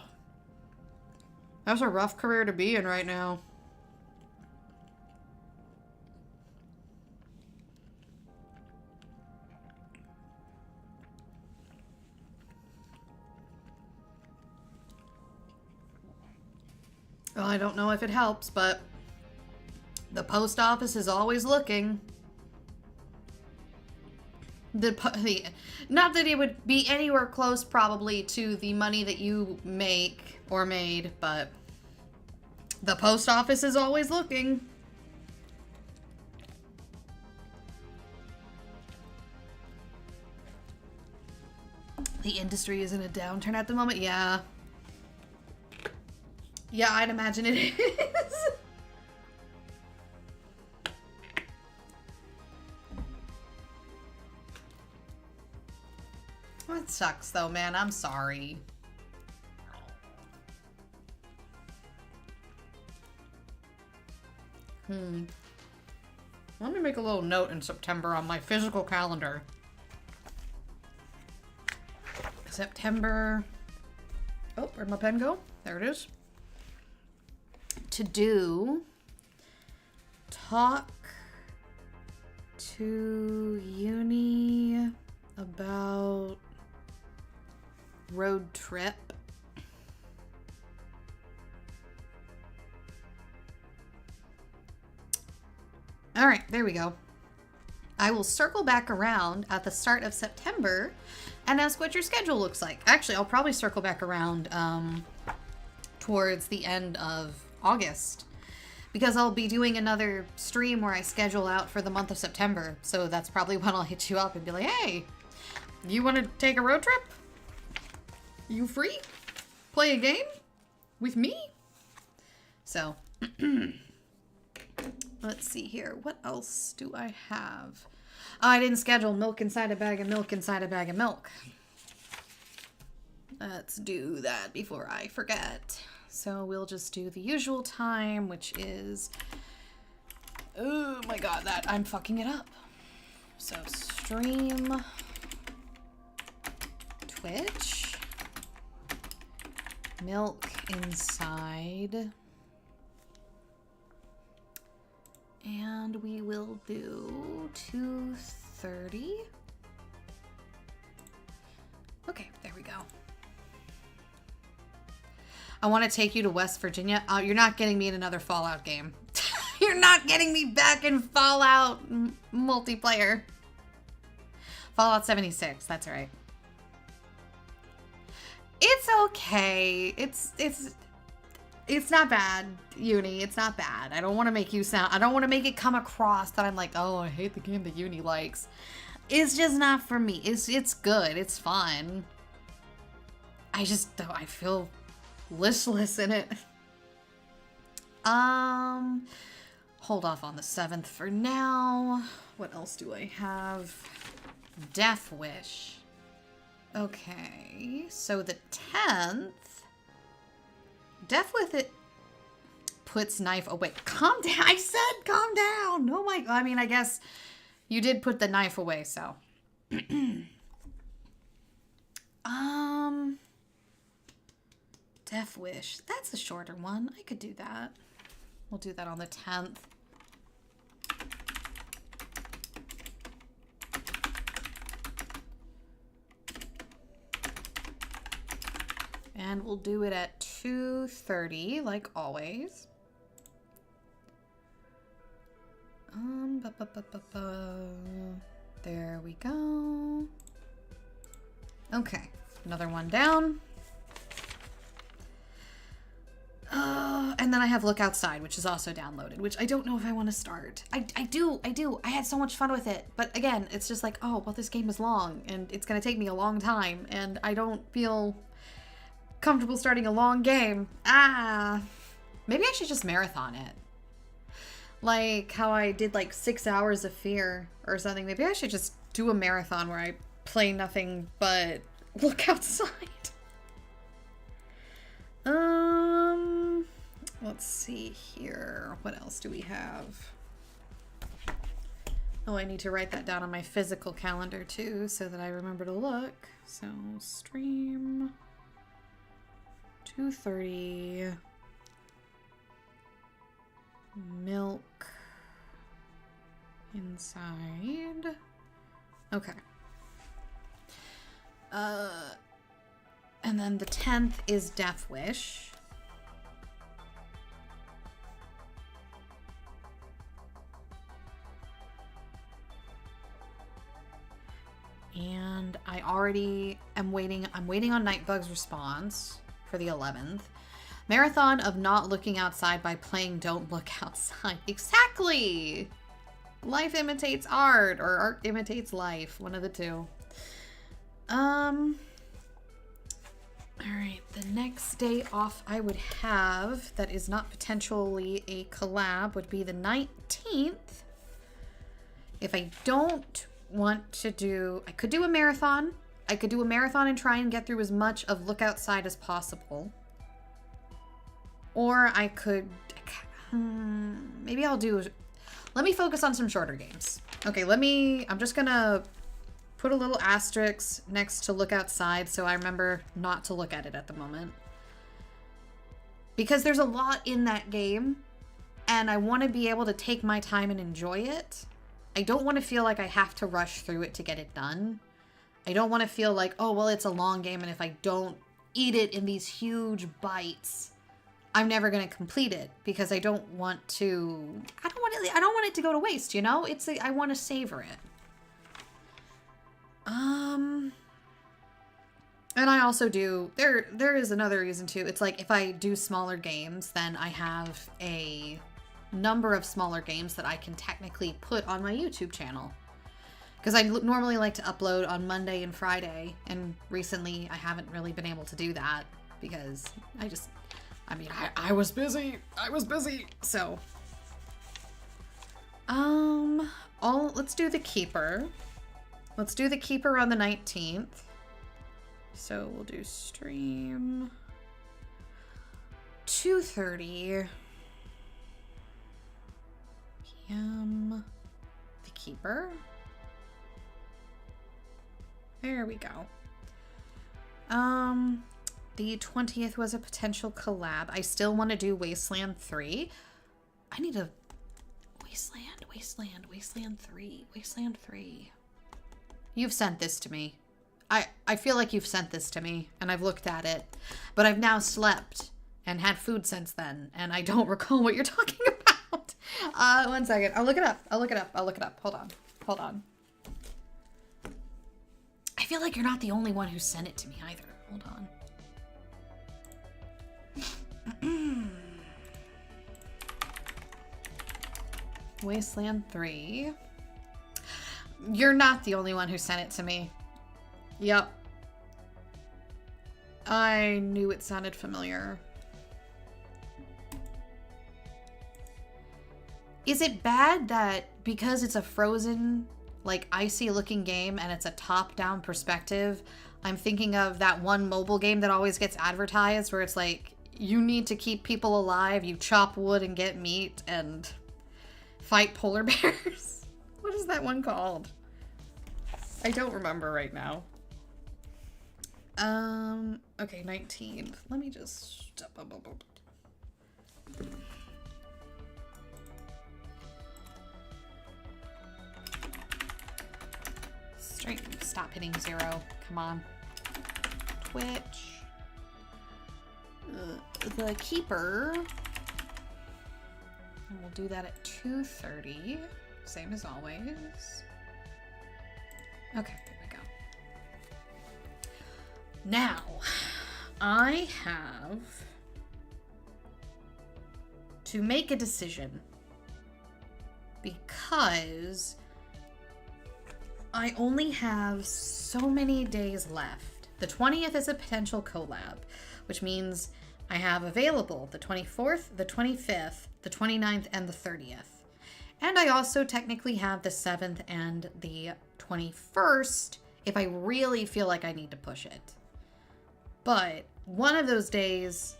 That's a rough career to be in right now. Well, I don't know if it helps, but the post office is always looking. Not that it would be anywhere close probably to the money that you make or made, but the post office is always looking. The industry is in a downturn at the moment. Yeah. Yeah, I'd imagine it is. That sucks though, man. I'm sorry. Let me make a little note in September on my physical calendar. September. Oh, where'd my pen go? There it is. To do talk to uni about road trip. All right, there we go. I will circle back around at the start of September and ask what your schedule looks like. Actually, I'll probably circle back around towards the end of August because I'll be doing another stream where I schedule out for the month of September. So that's probably when I'll hit you up and be like, hey, you want to take a road trip? You free? Play a game with me? So... Let's see here. What else do I have? Oh, I didn't schedule milk inside a bag of milk inside a bag of milk. Let's do that before I forget. So we'll just do the usual time, which is... Oh my god, that I'm fucking it up. So stream... Twitch... Milk inside... And we will do 2:30. Okay, there we go. I want to take you to West Virginia. Oh, you're not getting me in another Fallout game. You're not getting me back in Fallout multiplayer. Fallout 76, that's right. It's okay. It's not bad, Uni. It's not bad. I don't want to make you sound... I don't want to make it come across that I'm like, oh, I hate the game that Uni likes. It's just not for me. It's good. It's fun. I feel listless in it. Hold off on the 7th for now. What else do I have? Death Wish. Okay, so the 10th... Death with it puts knife away. Calm down. I said calm down. Oh my... I mean, I guess you did put the knife away, so. Death Wish. That's a shorter one. I could do that. We'll do that on the 10th. And we'll do it at 2:30, like always. There we go. Okay, another one down. And then I have Look Outside, which is also downloaded, which I don't know if I want to start. I do. I had so much fun with it. But again, it's just like, oh, well, this game is long, and it's going to take me a long time, and I don't feel comfortable starting a long game. Maybe I should just marathon it. Like how I did like 6 hours of Fear or something. Maybe I should just do a marathon where I play nothing but Look Outside. Let's see here. What else do we have? Oh, I need to write that down on my physical calendar too so that I remember to look. So stream 2:30. Milk inside. Okay. And then the 10th is Death Wish. And I already am waiting. I'm waiting on Nightbug's response for the 11th. Marathon of not looking outside by playing Don't Look Outside. Exactly! Life imitates art, or art imitates life. One of the two. All right, the next day off I would have that is not potentially a collab would be the 19th. If I don't want to do, I could do a marathon. I could do a marathon and try and get through as much of Look Outside as possible. Or I could, maybe I'll do, let me focus on some shorter games. Okay, I'm just gonna put a little asterisk next to Look Outside so I remember not to look at it at the moment. Because there's a lot in that game and I want to be able to take my time and enjoy it. I don't want to feel like I have to rush through it to get it done. I don't want to feel like, oh, well, it's a long game and if I don't eat it in these huge bites, I'm never going to complete it because I don't want it to go to waste, you know? I want to savor it. And I also do, there is another reason too. It's like if I do smaller games, then I have a number of smaller games that I can technically put on my YouTube channel. Because I normally like to upload on Monday and Friday, and recently I haven't really been able to do that because I was busy. So, let's do the Keeper. Let's do the Keeper on the 19th. So we'll do stream 2:30 p.m. The Keeper. There we go. The 20th was a potential collab. I still want to do Wasteland 3. I need a Wasteland 3. You've sent this to me. I feel like you've sent this to me and I've looked at it, but I've now slept and had food since then and I don't recall what you're talking about. 1 second. I'll look it up. Hold on. I feel like you're not the only one who sent it to me either. Hold on. Wasteland 3. You're not the only one who sent it to me. Yep. I knew it sounded familiar. Is it bad that because it's a frozen, like icy looking game and it's a top-down perspective, I'm thinking of that one mobile game that always gets advertised where it's like, you need to keep people alive, you chop wood and get meat and fight polar bears? What is that one called? I don't remember right now. Okay, 19th. Let me just... Straight, stop hitting 0. Come on. Twitch. The Keeper. And we'll do that at 2:30. Same as always. Okay, there we go. Now, I have to make a decision because I only have so many days left. The 20th is a potential collab, which means I have available the 24th, the 25th, the 29th, and the 30th. And I also technically have the 7th and the 21st if I really feel like I need to push it. But one of those days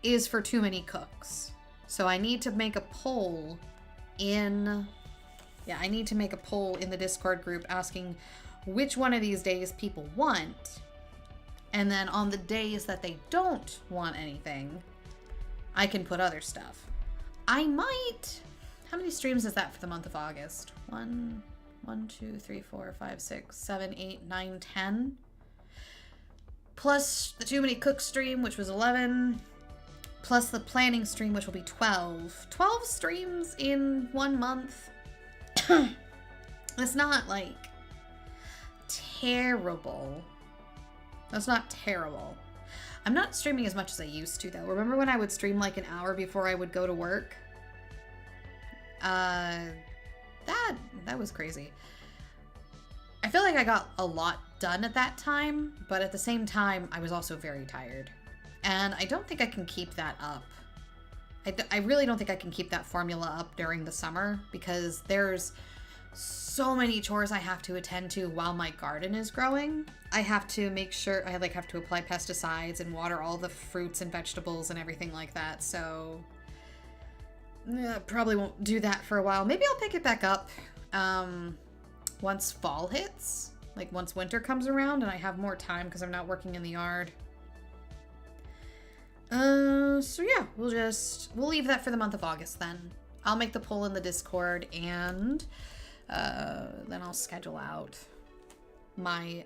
is for too many cooks. So I need to make a poll in... Yeah, I need to make a poll in the Discord group asking which one of these days people want. And then on the days that they don't want anything, I can put other stuff. I might... How many streams is that for the month of August? 1, 2, 3, 4, 5, 6, 7, 8, 9, 10. Plus the Too Many Cooks stream, which was 11. Plus the planning stream, which will be 12. 12 streams in 1 month. That's not, like, terrible. That's not terrible. I'm not streaming as much as I used to, though. Remember when I would stream, like, an hour before I would go to work? That was crazy. I feel like I got a lot done at that time, but at the same time, I was also very tired. And I don't think I can keep that up. I really don't think I can keep that formula up during the summer because there's so many chores I have to attend to while my garden is growing. I have to make sure I have to apply pesticides and water all the fruits and vegetables and everything like that. So probably won't do that for a while. Maybe I'll pick it back up once fall hits, like once winter comes around and I have more time because I'm not working in the yard. So yeah, we'll leave that for the month of August then. I'll make the poll in the Discord and then I'll schedule out my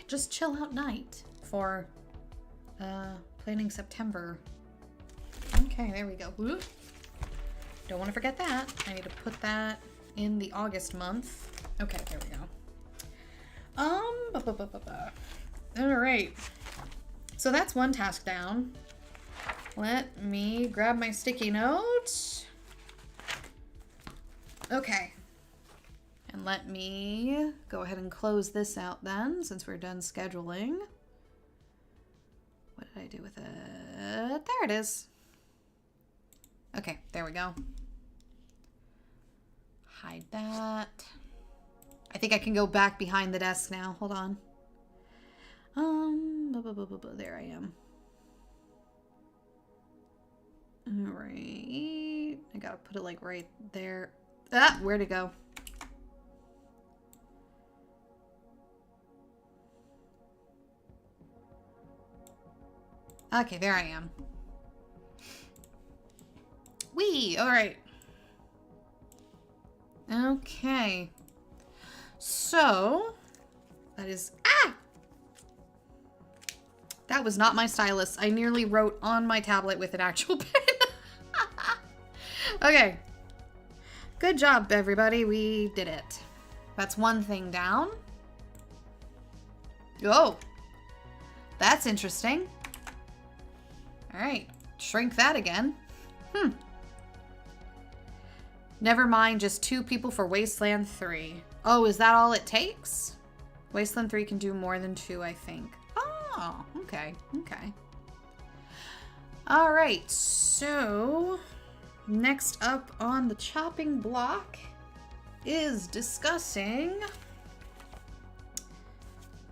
just chill out night for planning September. Okay, there we go. Whoop. Don't want to forget that. I need to put that in the August month. Okay, there we go. All right. So that's one task down. Let me grab my sticky note. Okay. And let me go ahead and close this out then, since we're done scheduling. What did I do with it? There it is. Okay, there we go. Hide that. I think I can go back behind the desk now. Hold on. There I am. All right. I gotta put it like right there. Ah, where'd it go? Okay, there I am. Whee! All right. Okay. So, that is... Ah! That was not my stylus. I nearly wrote on my tablet with an actual pen. Okay. Good job, everybody. We did it. That's one thing down. Oh. That's interesting. All right. Shrink that again. Never mind, just 2 people for Wasteland 3. Oh, is that all it takes? Wasteland 3 can do more than 2, I think. Oh, okay, okay. All right, so next up on the chopping block is discussing...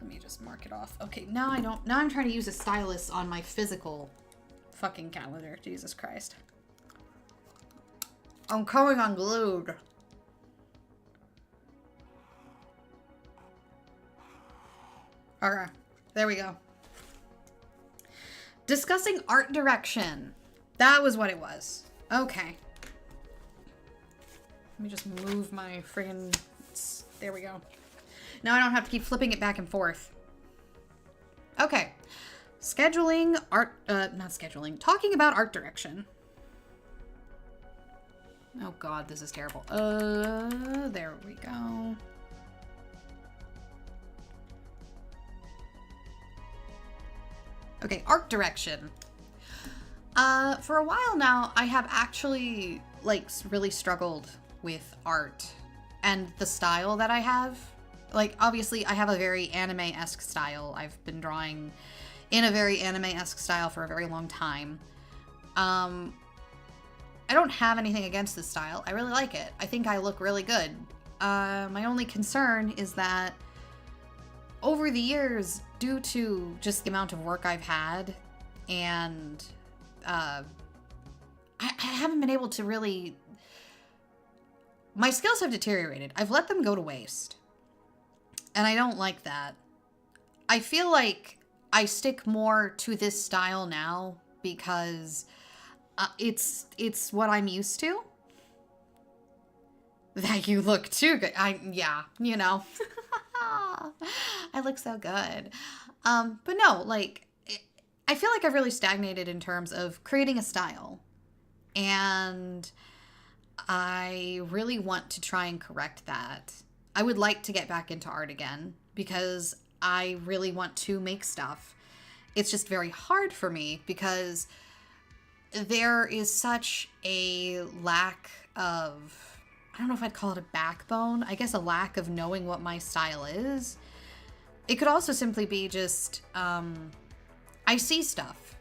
Let me just mark it off. Okay, now I'm trying to use a stylus on my physical fucking calendar. Jesus Christ. I'm coming unglued. Okay, there we go. Discussing art direction. That was what it was. Okay. Let me just move my friggin... There we go. Now I don't have to keep flipping it back and forth. Okay. Scheduling art... not scheduling. Talking about art direction. Oh god, this is terrible. There we go. Okay, art direction. For a while now, I have actually, like, really struggled with art and the style that I have. Like, obviously, I have a very anime-esque style. I've been drawing in a very anime-esque style for a very long time. I don't have anything against this style. I really like it. I think I look really good. My only concern is that over the years, due to just the amount of work I've had, and I haven't been able to really... My skills have deteriorated. I've let them go to waste. And I don't like that. I feel like I stick more to this style now because it's what I'm used to. That you look too good. Yeah, you know. I look so good. But no, like, I feel like I've really stagnated in terms of creating a style. And I really want to try and correct that. I would like to get back into art again because I really want to make stuff. It's just very hard for me because there is such a lack of, don't know if I'd call it a backbone. I guess a lack of knowing what my style is. It could also simply be just, I see stuff,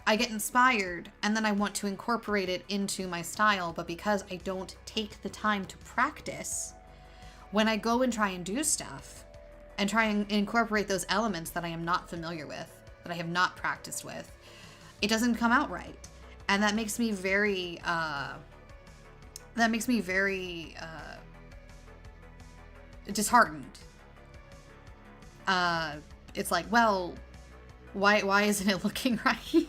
I get inspired, and then I want to incorporate it into my style, but because I don't take the time to practice, when I go and try and do stuff, and try and incorporate those elements that I am not familiar with, that I have not practiced with, it doesn't come out right. And that makes me very, disheartened. It's like, well, why isn't it looking right? Am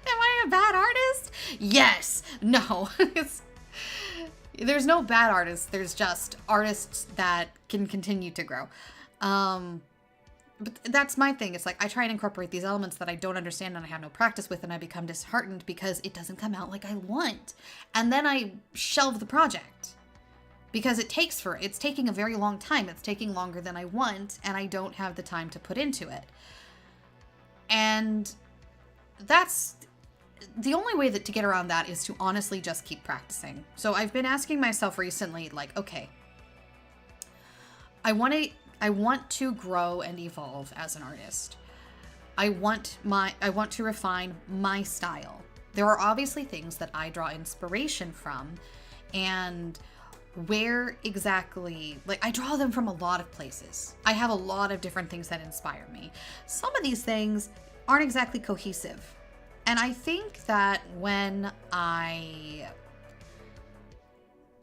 I a bad artist? Yes. No. There's no bad artists. There's just artists that can continue to grow. But that's my thing. It's like I try and incorporate these elements that I don't understand and I have no practice with, and I become disheartened because it doesn't come out like I want. And then I shelve the project because it's taking a very long time. It's taking longer than I want, and I don't have the time to put into it. And that's the only way to get around that is to honestly just keep practicing. So I've been asking myself recently, like, okay, I want to grow and evolve as an artist. I want to refine my style. There are obviously things that I draw inspiration from, and where exactly, like, I draw them from a lot of places. I have a lot of different things that inspire me. Some of these things aren't exactly cohesive. And I think that when I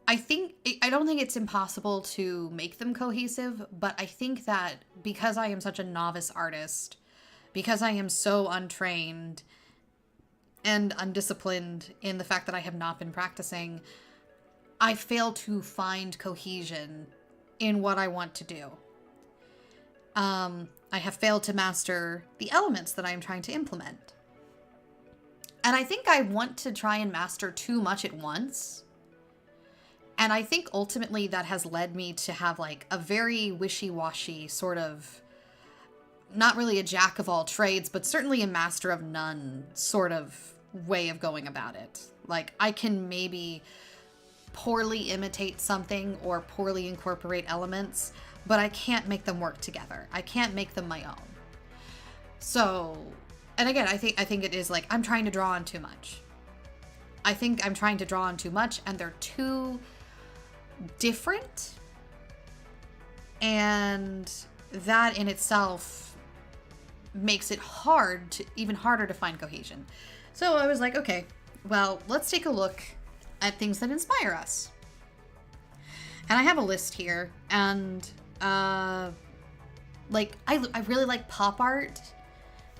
don't think it's impossible to make them cohesive, but I think that because I am such a novice artist, because I am so untrained and undisciplined in the fact that I have not been practicing, I fail to find cohesion in what I want to do. I have failed to master the elements that I am trying to implement. And I think I want to try and master too much at once. And I think ultimately that has led me to have like a very wishy-washy sort of, not really a jack of all trades, but certainly a master of none sort of way of going about it. Like, I can maybe poorly imitate something or poorly incorporate elements, but I can't make them work together. I can't make them my own. So, and again, I think it is like I'm trying to draw on too much. I think I'm trying to draw on too much, and they're too different, and that in itself makes it even harder to find cohesion. So I was like, okay, well, let's take a look at things that inspire us. And I have a list here, and like I really like pop art,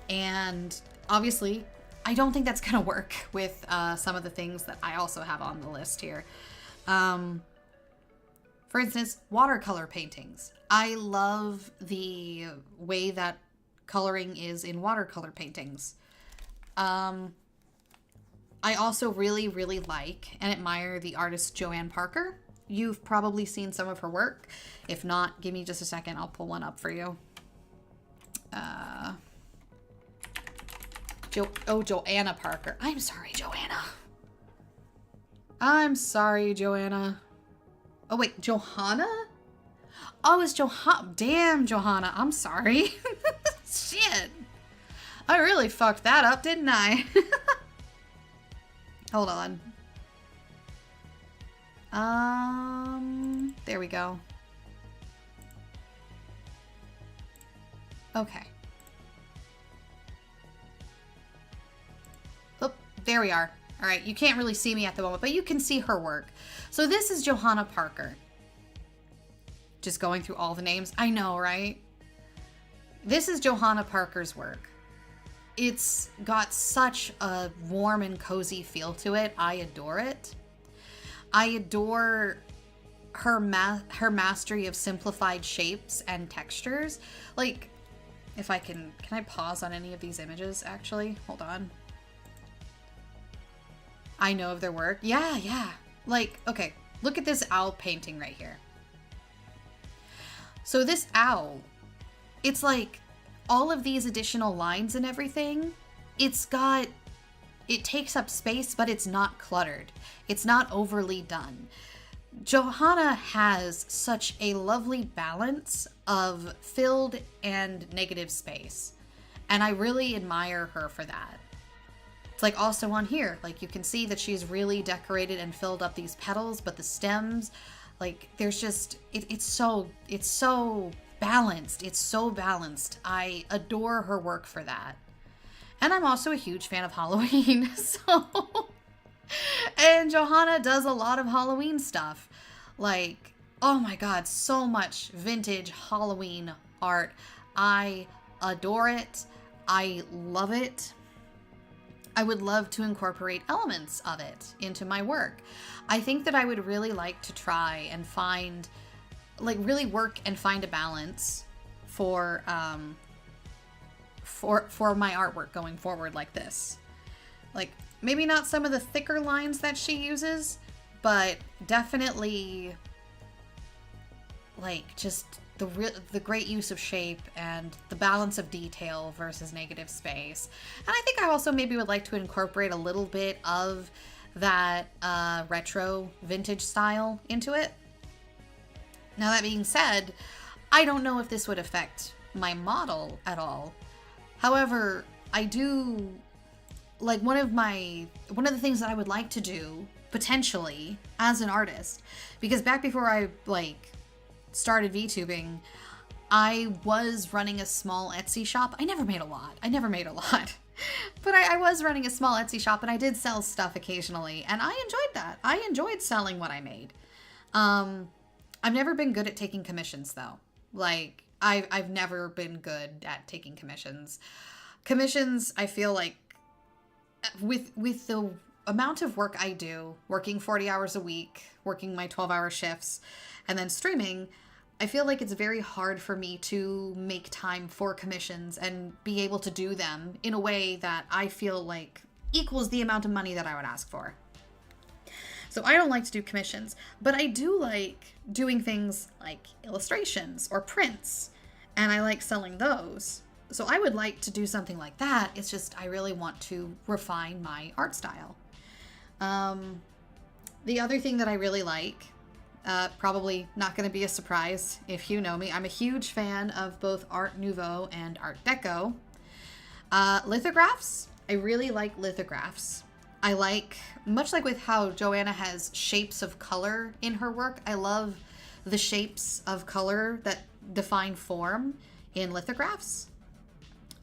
and obviously I don't think that's gonna work with some of the things that I also have on the list here. For instance, watercolor paintings. I love the way that coloring is in watercolor paintings. I also really, really like and admire the artist Joanne Parker. You've probably seen some of her work. If not, give me just a second. I'll pull one up for you. Joanna Parker. I'm sorry, Joanna. I'm sorry, Joanna. Oh, wait, Johanna? Oh, it's Johanna. Damn, Johanna. I'm sorry. Shit. I really fucked that up, didn't I? Hold on. There we go. Okay. Oh, there we are. All right, you can't really see me at the moment, but you can see her work. So this is Johanna Parker. Just going through all the names. I know, right? This is Johanna Parker's work. It's got such a warm and cozy feel to it. I adore it. I adore her mastery of simplified shapes and textures. Like, if I can I pause on any of these images, actually? Hold on. I know of their work. Yeah. Like, okay, look at this owl painting right here. So this owl, it's like all of these additional lines and everything, it takes up space, but it's not cluttered. It's not overly done. Johanna has such a lovely balance of filled and negative space. And I really admire her for that. It's like also on here, like you can see that she's really decorated and filled up these petals, but the stems, like there's just, it's so balanced. It's so balanced. I adore her work for that. And I'm also a huge fan of Halloween, so... And Johanna does a lot of Halloween stuff. Like, oh my god, so much vintage Halloween art. I adore it. I love it. I would love to incorporate elements of it into my work. I think that I would really like to try and find, like, really work and find a balance for my artwork going forward like this. Like, maybe not some of the thicker lines that she uses, but definitely, like, just the great use of shape and the balance of detail versus negative space. And I think I also maybe would like to incorporate a little bit of that retro vintage style into it. Now, that being said, I don't know if this would affect my model at all. However, I do... Like, one of the things that I would like to do, potentially, as an artist, because back before I, like, started VTubing, I was running a small Etsy shop. I never made a lot. But I was running a small Etsy shop, and I did sell stuff occasionally, and I enjoyed that. I enjoyed selling what I made. I've never been good at taking commissions, though. Like, I've never been good at taking commissions. Commissions, I feel like, with the amount of work I do, working 40 hours a week, working my 12-hour shifts, and then streaming, I feel like it's very hard for me to make time for commissions and be able to do them in a way that I feel like equals the amount of money that I would ask for. So I don't like to do commissions, but I do like doing things like illustrations or prints, and I like selling those. So I would like to do something like that. It's just I really want to refine my art style. The other thing that I really like, probably not going to be a surprise if you know me, I'm a huge fan of both Art Nouveau and Art Deco. Lithographs, I really like lithographs. I like, much like with how Joanna has shapes of color in her work, I love the shapes of color that define form in lithographs.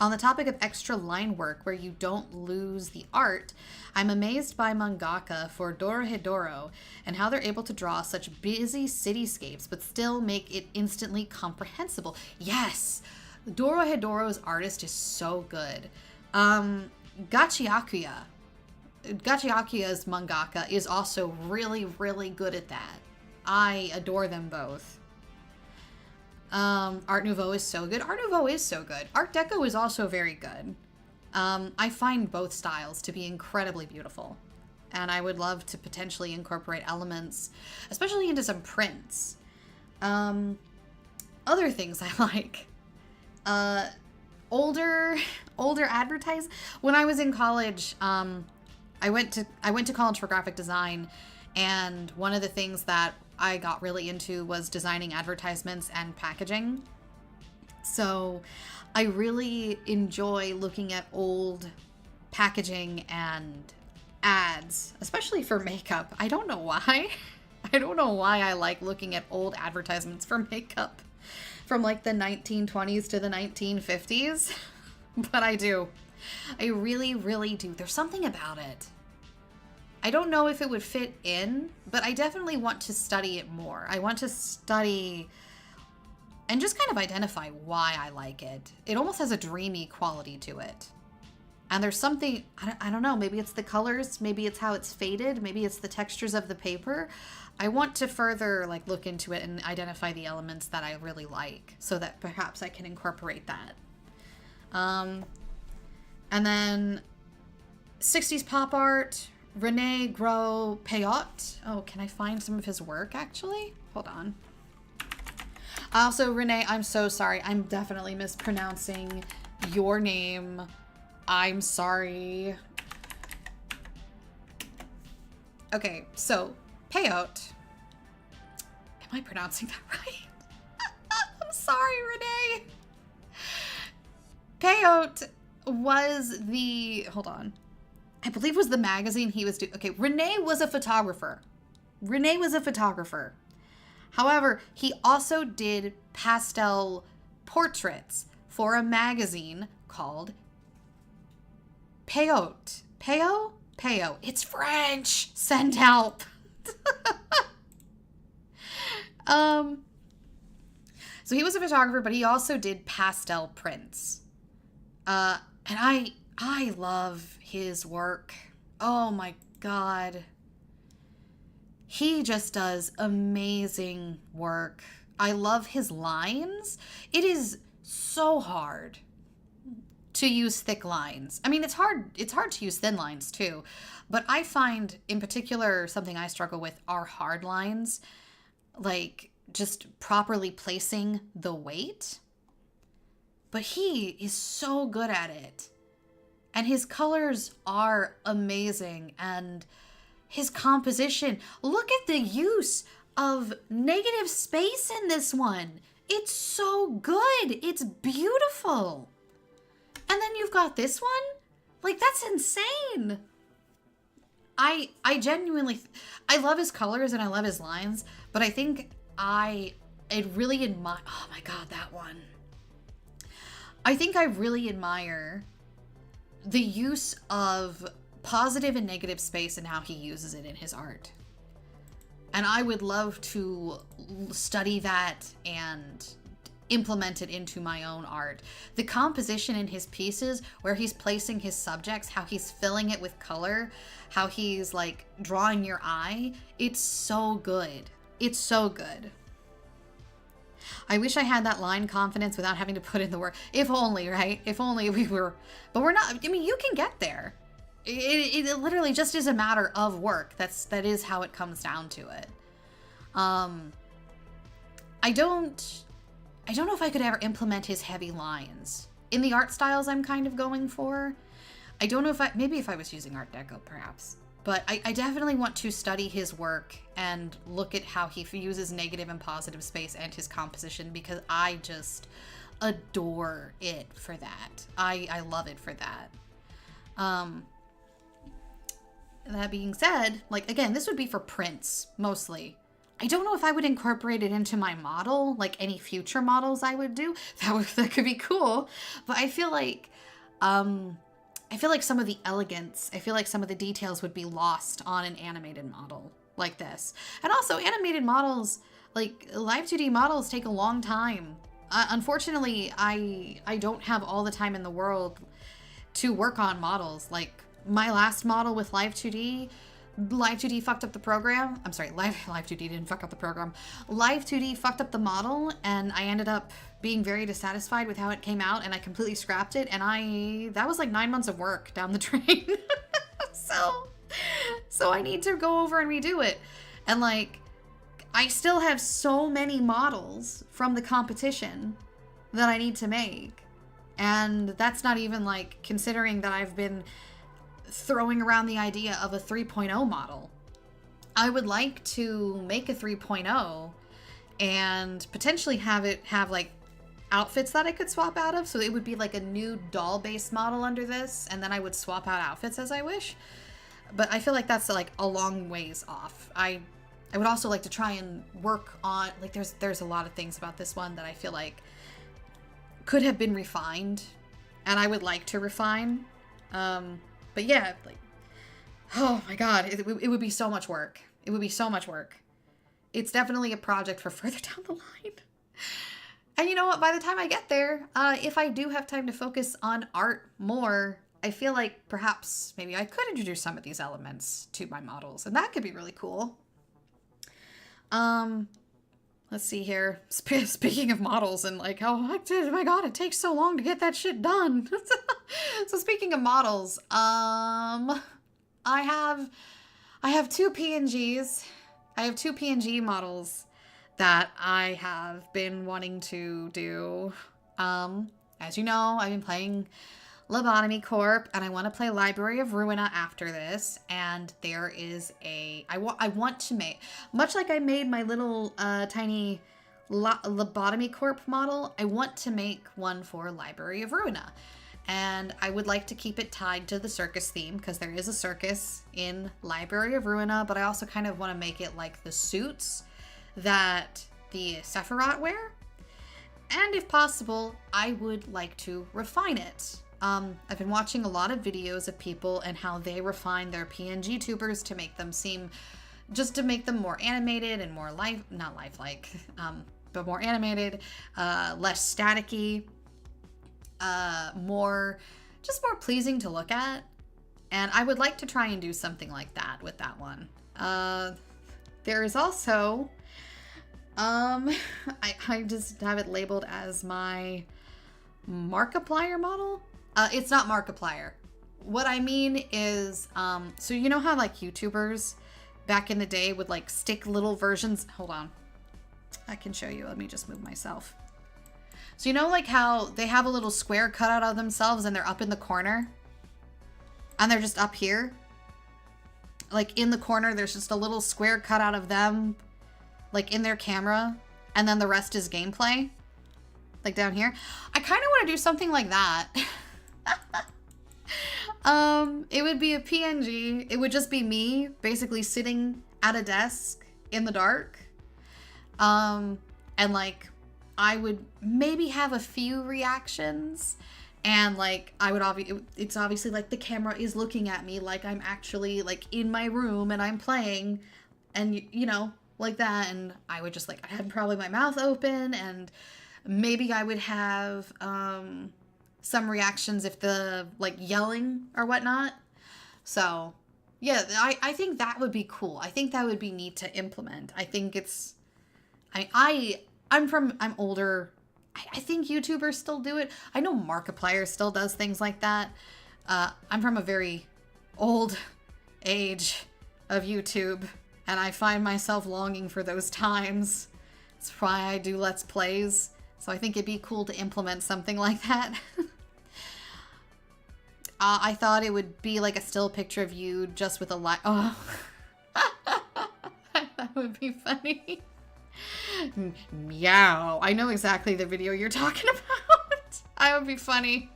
On the topic of extra line work where you don't lose the art, I'm amazed by mangaka for Dorohedoro and how they're able to draw such busy cityscapes but still make it instantly comprehensible. Yes! Dorohedoro's artist is so good. Gachiakuya's mangaka is also really, really good at that. I adore them both. Art Nouveau is so good. Art Nouveau is so good. Art Deco is also very good. I find both styles to be incredibly beautiful. And I would love to potentially incorporate elements, especially into some prints. Other things I like. Older advertise. When I was in college, I went to college for graphic design, and one of the things that I got really into was designing advertisements and packaging. So I really enjoy looking at old packaging and ads, especially for makeup. I don't know why. I don't know why I like looking at old advertisements for makeup from like the 1920s to the 1950s, but I do. I really, really do. There's something about it. I don't know if it would fit in, but I definitely want to study it more. I want to study and just kind of identify why I like it. It almost has a dreamy quality to it. And there's something, I don't know, maybe it's the colors, maybe it's how it's faded, maybe it's the textures of the paper. I want to further like look into it and identify the elements that I really like so that perhaps I can incorporate that. And then 60s pop art, Rene Gros Payot. Oh, can I find some of his work actually? Hold on. Also, Rene, I'm so sorry. I'm definitely mispronouncing your name. I'm sorry. Okay, so Payot Am I pronouncing that right? I'm sorry, Renee. Peyote was the, hold on. I believe was the magazine he was doing. Okay, Renee was a photographer. Renee was a photographer. However, he also did pastel portraits for a magazine called Peyote. Peyo? Peyo. It's French. Send help. So he was a photographer, but he also did pastel prints. And I love his work. Oh my God. He just does amazing work. I love his lines. It is so hard to use thick lines. I mean, it's hard to use thin lines too, but I find in particular something I struggle with are hard lines, like just properly placing the weight. But he is so good at it. And his colors are amazing, and his composition. Look at the use of negative space in this one. It's so good. It's beautiful. And then you've got this one. Like, that's insane. I genuinely, I love his colors and I love his lines, but I think I really admire, oh my God, that one. I think I really admire the use of positive and negative space and how he uses it in his art. And I would love to study that and implement it into my own art. The composition in his pieces, where he's placing his subjects, how he's filling it with color, how he's like drawing your eye, it's so good. It's so good. I wish I had that line confidence without having to put in the work. If only, right? If only we were, but we're not. I mean, you can get there. It literally just is a matter of work. That is how it comes down to it. I don't know if I could ever implement his heavy lines in the art styles I'm kind of going for. I don't know if maybe if I was using Art Deco perhaps, but I definitely want to study his work and look at how he uses negative and positive space and his composition, because I just adore it for that. I love it for that. That being said, like, again, this would be for prints mostly. I don't know if I would incorporate it into my model, like any future models I would do. That could be cool. But I feel like some of the elegance, I feel like some of the details would be lost on an animated model like this. And also animated models, like live 2D models, take a long time. Unfortunately, I don't have all the time in the world to work on models. Like my last model with Live 2D fucked up the program. I'm sorry, Live 2D didn't fuck up the program. Live 2D fucked up the model, and I ended up being very dissatisfied with how it came out, and I completely scrapped it, and that was like 9 months of work down the drain. So I need to go over and redo it. And like, I still have so many models from the competition that I need to make. And that's not even like considering that I've been throwing around the idea of a 3.0 model. I would like to make a 3.0 and potentially have like outfits that I could swap out of. So it would be like a new doll-based model under this, and then I would swap out outfits as I wish. But I feel like that's like a long ways off. I would also like to try and work on, like, there's a lot of things about this one that I feel like could have been refined, and I would like to refine. But yeah, like, oh my God, it would be so much work. It would be so much work. It's definitely a project for further down the line. And you know what? By the time I get there, if I do have time to focus on art more, I feel like perhaps maybe I could introduce some of these elements to my models, and that could be really cool. Let's see here. Speaking of models and like, oh my God, it takes so long to get that shit done. So speaking of models, I have two PNGs. I have two PNG models that I have been wanting to do. As you know, I've been playing Lobotomy Corp, and I want to play Library of Ruina after this. And there is I want to make, much like I made my little tiny Lobotomy Corp model, I want to make one for Library of Ruina. And I would like to keep it tied to the circus theme, because there is a circus in Library of Ruina, but I also kind of want to make it like the suits that the Sephiroth wear. And if possible, I would like to refine it. I've been watching a lot of videos of people and how they refine their PNG tubers to make them seem, just to make them more animated and more not lifelike, but more animated, less staticky, more pleasing to look at. And I would like to try and do something like that with that one. There is also, I just have it labeled as my Markiplier model. It's not Markiplier. What I mean is, so you know how like YouTubers back in the day would like stick little versions. Hold on. I can show you. Let me just move myself. So you know like how they have a little square cut out of themselves and they're up in the corner? And they're just up here? Like in the corner, there's just a little square cut out of them, like in their camera. And then the rest is gameplay. Like down here. I kind of want to do something like that. It would be a PNG. It would just be me basically sitting at a desk in the dark. And like I would maybe have a few reactions, and like I would it's obviously like the camera is looking at me like I'm actually like in my room and I'm playing, and you know, like that. And I would just like, I had probably my mouth open, and maybe I would have some reactions if the like yelling or whatnot. So yeah, I think that would be cool. I think that would be neat to implement. I think it's, I'm older. I think YouTubers still do it. I know Markiplier still does things like that. I'm from a very old age of YouTube, and I find myself longing for those times. That's why I do Let's Plays. So I think it'd be cool to implement something like that. I thought it would be like a still picture of you just with a light. Oh, that would be funny. Meow. I know exactly the video you're talking about. That would be funny.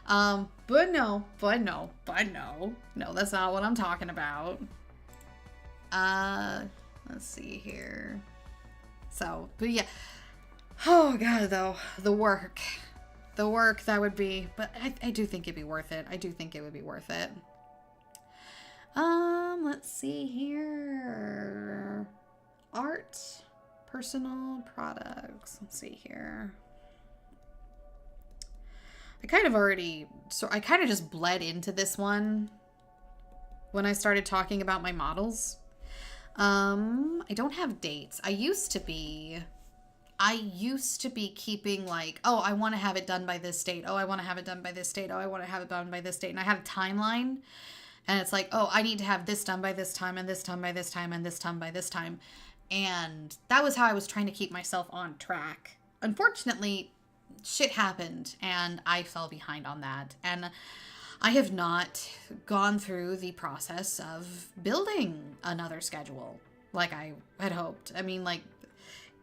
But no. No, that's not what I'm talking about. Let's see here. So, but yeah. Oh god, though. The work that would be, but I do think it'd be worth it. I do think it would be worth it. Let's see here. Art, personal products. Let's see here. I kind of just bled into this one when I started talking about my models. I don't have dates. I used to be keeping like, oh, I want to have it done by this date. Oh, I want to have it done by this date. Oh, I want to have it done by this date. And I had a timeline, and it's like, oh, I need to have this done by this time, and this done by this time, and this done by this time. And that was how I was trying to keep myself on track. Unfortunately, shit happened, and I fell behind on that. And I have not gone through the process of building another schedule like I had hoped. I mean, like,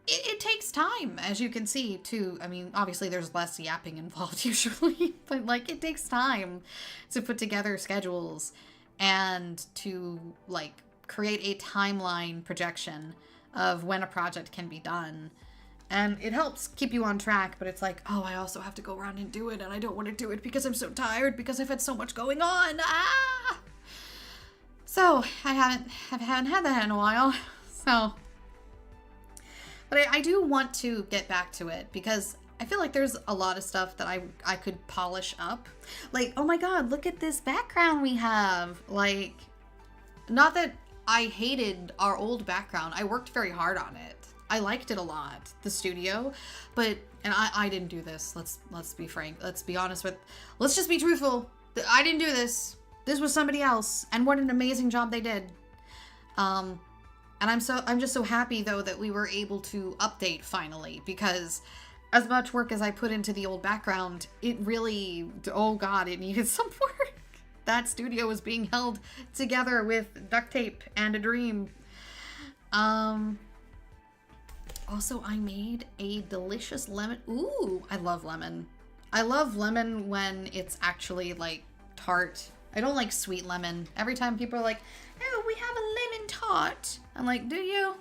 it takes time, as you can see, too. I mean, obviously there's less yapping involved usually, but like it takes time to put together schedules and to like create a timeline projection of when a project can be done. And it helps keep you on track, but it's like, oh, I also have to go around and do it, and I don't want to do it because I'm so tired because I've had so much going on. Ah! So I haven't had that in a while. So, but I do want to get back to it because I feel like there's a lot of stuff that I could polish up. Like, oh my god, look at this background we have. Like, not that I hated our old background. I worked very hard on it. I liked it a lot, the studio, but, and I didn't do this. Let's be frank. Let's be honest let's just be truthful. I didn't do this. This was somebody else, and what an amazing job they did. And I'm just so happy though that we were able to update finally, because as much work as I put into the old background, it really, oh god, it needed some work. That studio was being held together with duct tape and a dream. Also, I made a delicious lemon. Ooh, I love lemon. I love lemon when it's actually like tart. I don't like sweet lemon. Every time people are like, oh, we have a lemon tart. I'm like, do you?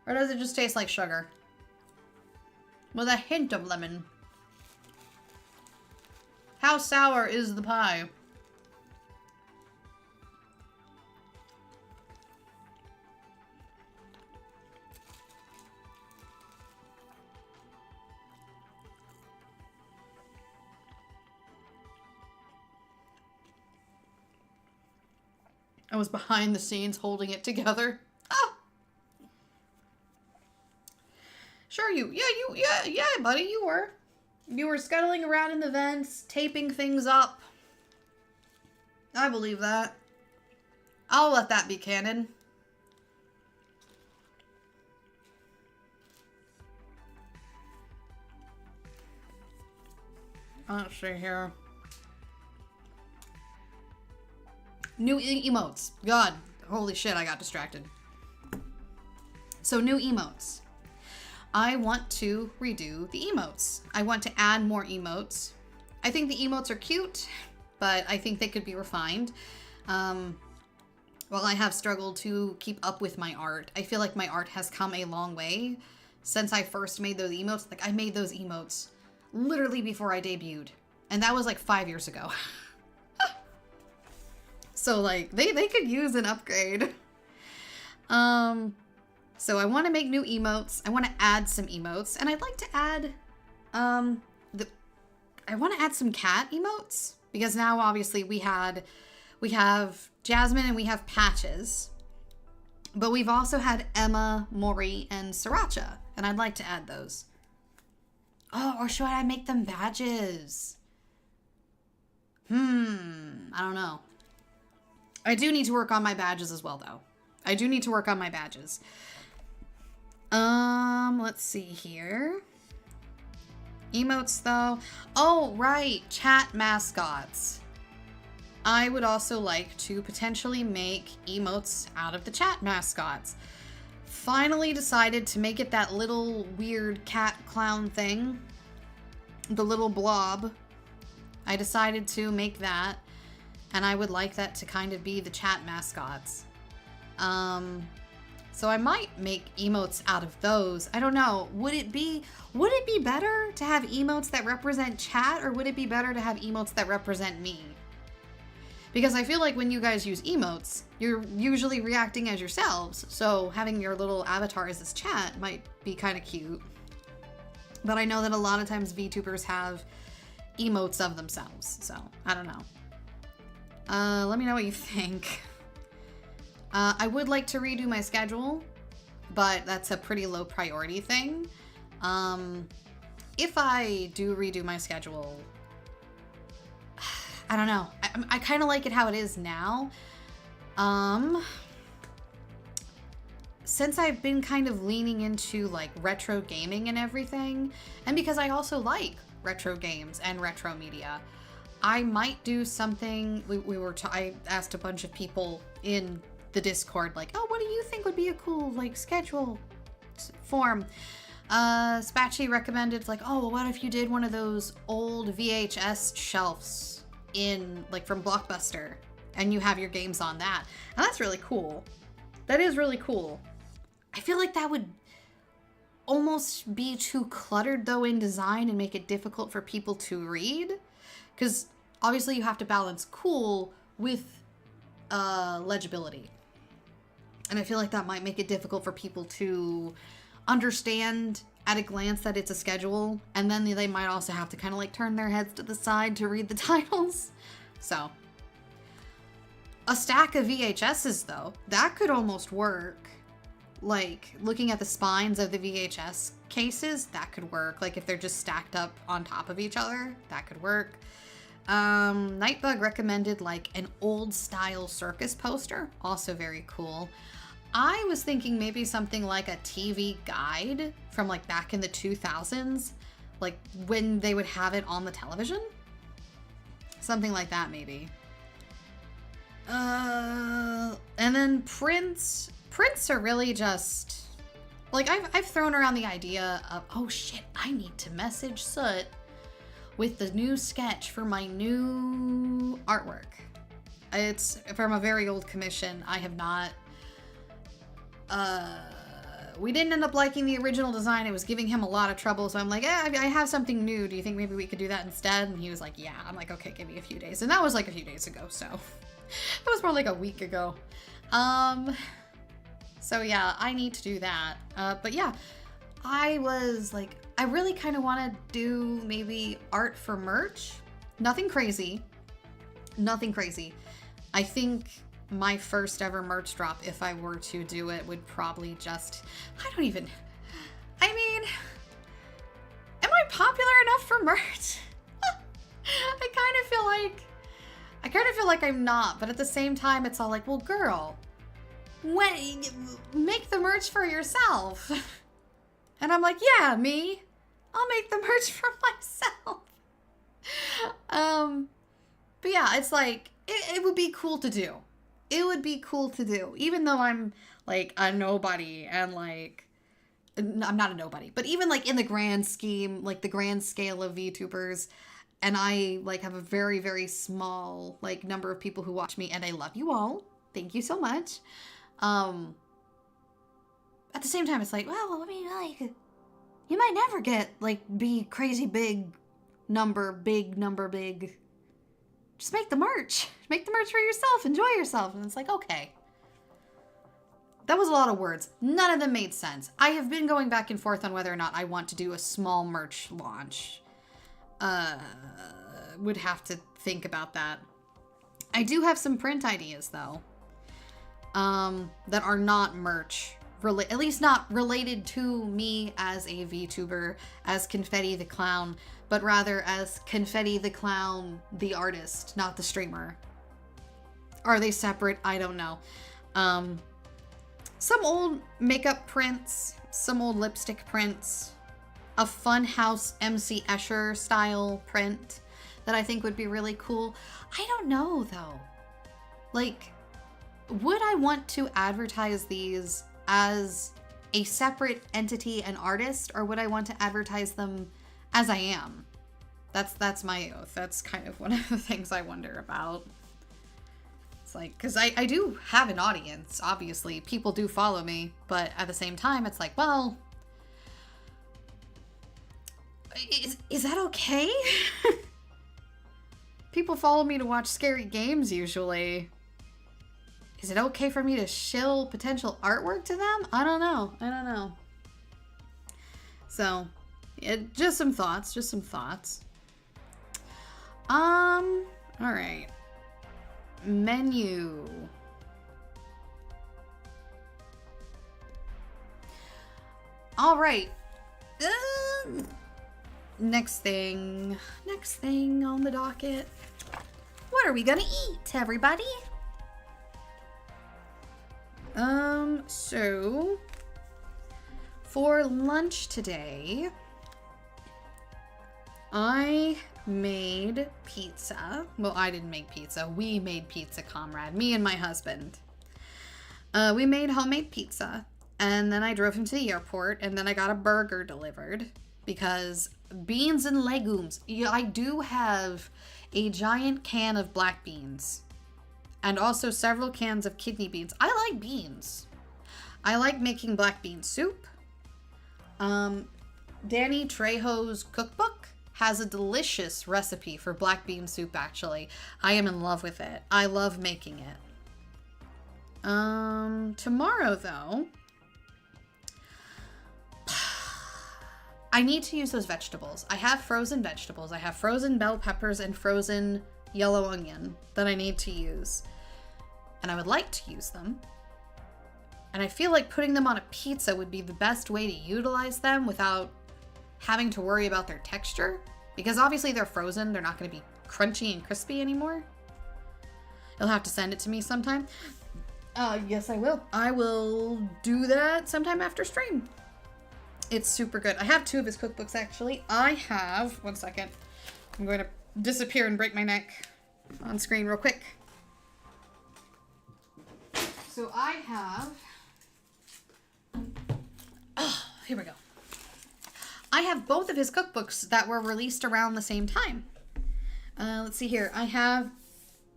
Or does it just taste like sugar? With a hint of lemon. How sour is the pie? I was behind the scenes holding it together. Ah! Sure, yeah, buddy, you were. You were scuttling around in the vents, taping things up. I believe that. I'll let that be canon. Let's see here. New emotes. God, holy shit, I got distracted. So new emotes. I want to redo the emotes. I want to add more emotes. I think the emotes are cute, but I think they could be refined. While I have struggled to keep up with my art, I feel like my art has come a long way since I first made those emotes. Like, I made those emotes literally before I debuted. And that was like 5 years ago. So, like, they could use an upgrade. So I want to make new emotes. I want to add some emotes. And I'd like to add, I want to add some cat emotes. Because now, obviously, we have Jasmine and we have Patches. But we've also had Emma, Mori, and Sriracha. And I'd like to add those. Oh, or should I make them badges? I don't know. I do need to work on my badges as well, though. I do need to work on my badges. Let's see here. Emotes, though. Oh, right. Chat mascots. I would also like to potentially make emotes out of the chat mascots. Finally decided to make it that little weird cat clown thing. The little blob. I decided to make that. And I would like that to kind of be the chat mascots. So I might make emotes out of those. I don't know. Would it be better to have emotes that represent chat, or would it be better to have emotes that represent me? Because I feel like when you guys use emotes, you're usually reacting as yourselves. So having your little avatars as chat might be kind of cute. But I know that a lot of times VTubers have emotes of themselves. So I don't know. Let me know what you think. I would like to redo my schedule, but that's a pretty low priority thing. If I do redo my schedule, I don't know. I kind of like it how it is now. Since I've been kind of leaning into like retro gaming and everything, and because I also like retro games and retro media, I might do something. I asked a bunch of people in the Discord, like, oh, what do you think would be a cool like schedule form? Spatchy recommended, like, oh, well, what if you did one of those old VHS shelves in like from Blockbuster, and you have your games on that? And that's really cool. That is really cool. I feel like that would almost be too cluttered though in design and make it difficult for people to read. Because obviously you have to balance cool with legibility. And I feel like that might make it difficult for people to understand at a glance that it's a schedule. And then they might also have to kind of like turn their heads to the side to read the titles. So, a stack of VHSs though, that could almost work. Like, looking at the spines of the VHS cases, that could work. Like, if they're just stacked up on top of each other, that could work. Nightbug recommended like an old style circus poster, also very cool. I was thinking maybe something like a TV guide from like back in the 2000s. like when they would have it on the television. Something like that, maybe. And then prints are really just, like, I've thrown around the idea of, oh shit, I need to message Soot with the new sketch for my new artwork. It's from a very old commission. I have not, we didn't end up liking the original design. It was giving him a lot of trouble. So I'm like, I have something new. Do you think maybe we could do that instead? And he was like, yeah. I'm like, okay, give me a few days. And that was like a few days ago. So that was more like a week ago. So yeah, I need to do that. But yeah, I was like, I really kind of want to do maybe art for merch. Nothing crazy. Nothing crazy. I think my first ever merch drop, if I were to do it, would probably just, I mean, am I popular enough for merch? I kind of feel like I'm not, but at the same time, it's all like, well, girl, make the merch for yourself. And I'm like, yeah, me. I'll make the merch for myself. But yeah, it's like, it would be cool to do. It would be cool to do, even though I'm like a nobody and like, I'm not a nobody, but even like in the grand scheme, like the grand scale of VTubers, and I like have a very, very small like number of people who watch me, and I love you all. Thank you so much. At the same time, it's like, well, I mean, like, you might never get like be crazy big number. Just make the merch. Make the merch for yourself. Enjoy yourself. And it's like, okay. That was a lot of words. None of them made sense. I have been going back and forth on whether or not I want to do a small merch launch. Would have to think about that. I do have some print ideas, though. That are not merch. At least not related to me as a VTuber, as Confetti the Clown, but rather as Confetti the Clown, the artist, not the streamer. Are they separate? I don't know. Some old makeup prints, some old lipstick prints, a Funhouse MC Escher style print that I think would be really cool. I don't know, though. Like, would I want to advertise these as a separate entity and artist, or would I want to advertise them as I am? That's my oath. That's kind of one of the things I wonder about. It's like, because I do have an audience, obviously. People do follow me, but at the same time, it's like, well, is that okay? People follow me to watch scary games, usually. Is it okay for me to shill potential artwork to them? I don't know. So, just some thoughts. All right. Menu. All right. Next thing on the docket. What are we gonna eat, everybody? So for lunch today, I made pizza. Well, I didn't make pizza. We made pizza, comrade. Me and my husband. We made homemade pizza, and then I drove him to the airport, and then I got a burger delivered because beans and legumes. Yeah, I do have a giant can of black beans and also several cans of kidney beans. I like beans. I like making black bean soup. Danny Trejo's cookbook has a delicious recipe for black bean soup, actually. I am in love with it. I love making it. Tomorrow, though, I need to use those vegetables. I have frozen vegetables. I have frozen bell peppers and frozen yellow onion that I need to use. And I would like to use them. And I feel like putting them on a pizza would be the best way to utilize them without having to worry about their texture. Because obviously they're frozen. They're not going to be crunchy and crispy anymore. You'll have to send it to me sometime. Yes, I will. I will do that sometime after stream. It's super good. I have 2 of his cookbooks, actually. I have... One second. I'm going to disappear and break my neck on screen real quick. So I have... Oh, here we go. I have both of his cookbooks that were released around the same time. Let's see here. I have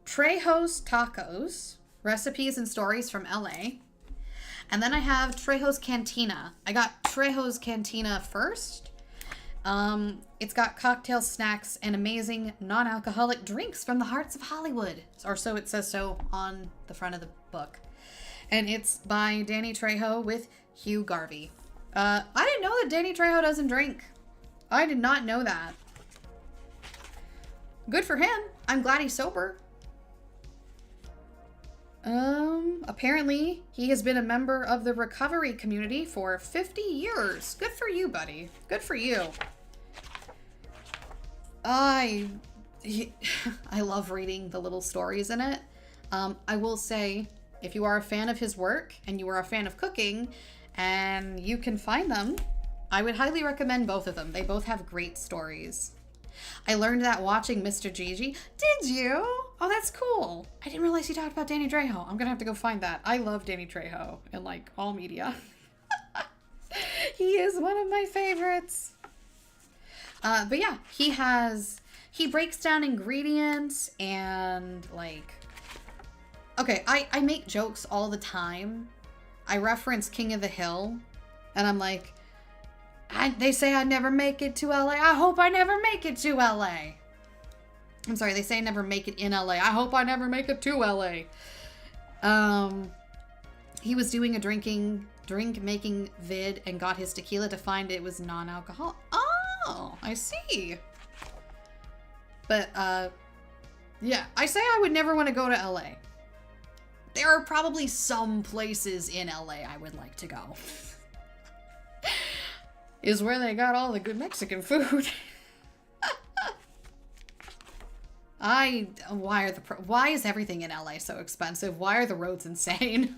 Trejo's Tacos, Recipes and Stories from LA. And then I have Trejo's Cantina. I got Trejo's Cantina first. It's got cocktail snacks and amazing non-alcoholic drinks from the hearts of Hollywood. Or so it says so on the front of the book. And it's by Danny Trejo with Hugh Garvey. I didn't know that Danny Trejo doesn't drink. I did not know that. Good for him. I'm glad he's sober. Apparently he has been a member of the recovery community for 50 years. Good for you, buddy. Good for you. I love reading the little stories in it. I will say, if you are a fan of his work and you are a fan of cooking and you can find them, I would highly recommend both of them. They both have great stories. I learned that watching Mr. Gigi. Did you? Oh, that's cool. I didn't realize you talked about Danny Trejo. I'm gonna have to go find that. I love Danny Trejo in like all media. He is one of my favorites. But yeah, he breaks down ingredients and like, okay, I make jokes all the time. I reference King of the Hill and I'm like, they say I never make it to LA. I hope I never make it to LA. I'm sorry, they say I never make it in LA. I hope I never make it to LA. He was doing a drink making vid and got his tequila to find it was non-alcoholic. Oh, I see. But, yeah, I say I would never want to go to LA. There are probably some places in LA I would like to go. Is where they got all the good Mexican food. Why is everything in LA so expensive? Why are the roads insane?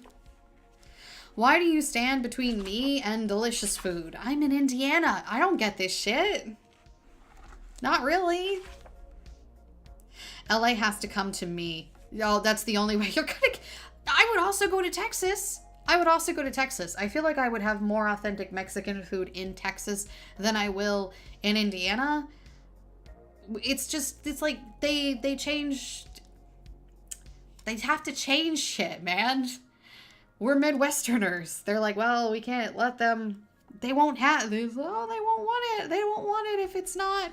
Why do you stand between me and delicious food? I'm in Indiana. I don't get this shit. Not really. LA has to come to me. Oh, that's the only way you're gonna... I would also go to Texas. I feel like I would have more authentic Mexican food in Texas than I will in Indiana. It's like they changed. They have to change shit, man. We're Midwesterners. They're like, well, we can't let them. They won't have this. Oh, they won't want it. They won't want it if it's not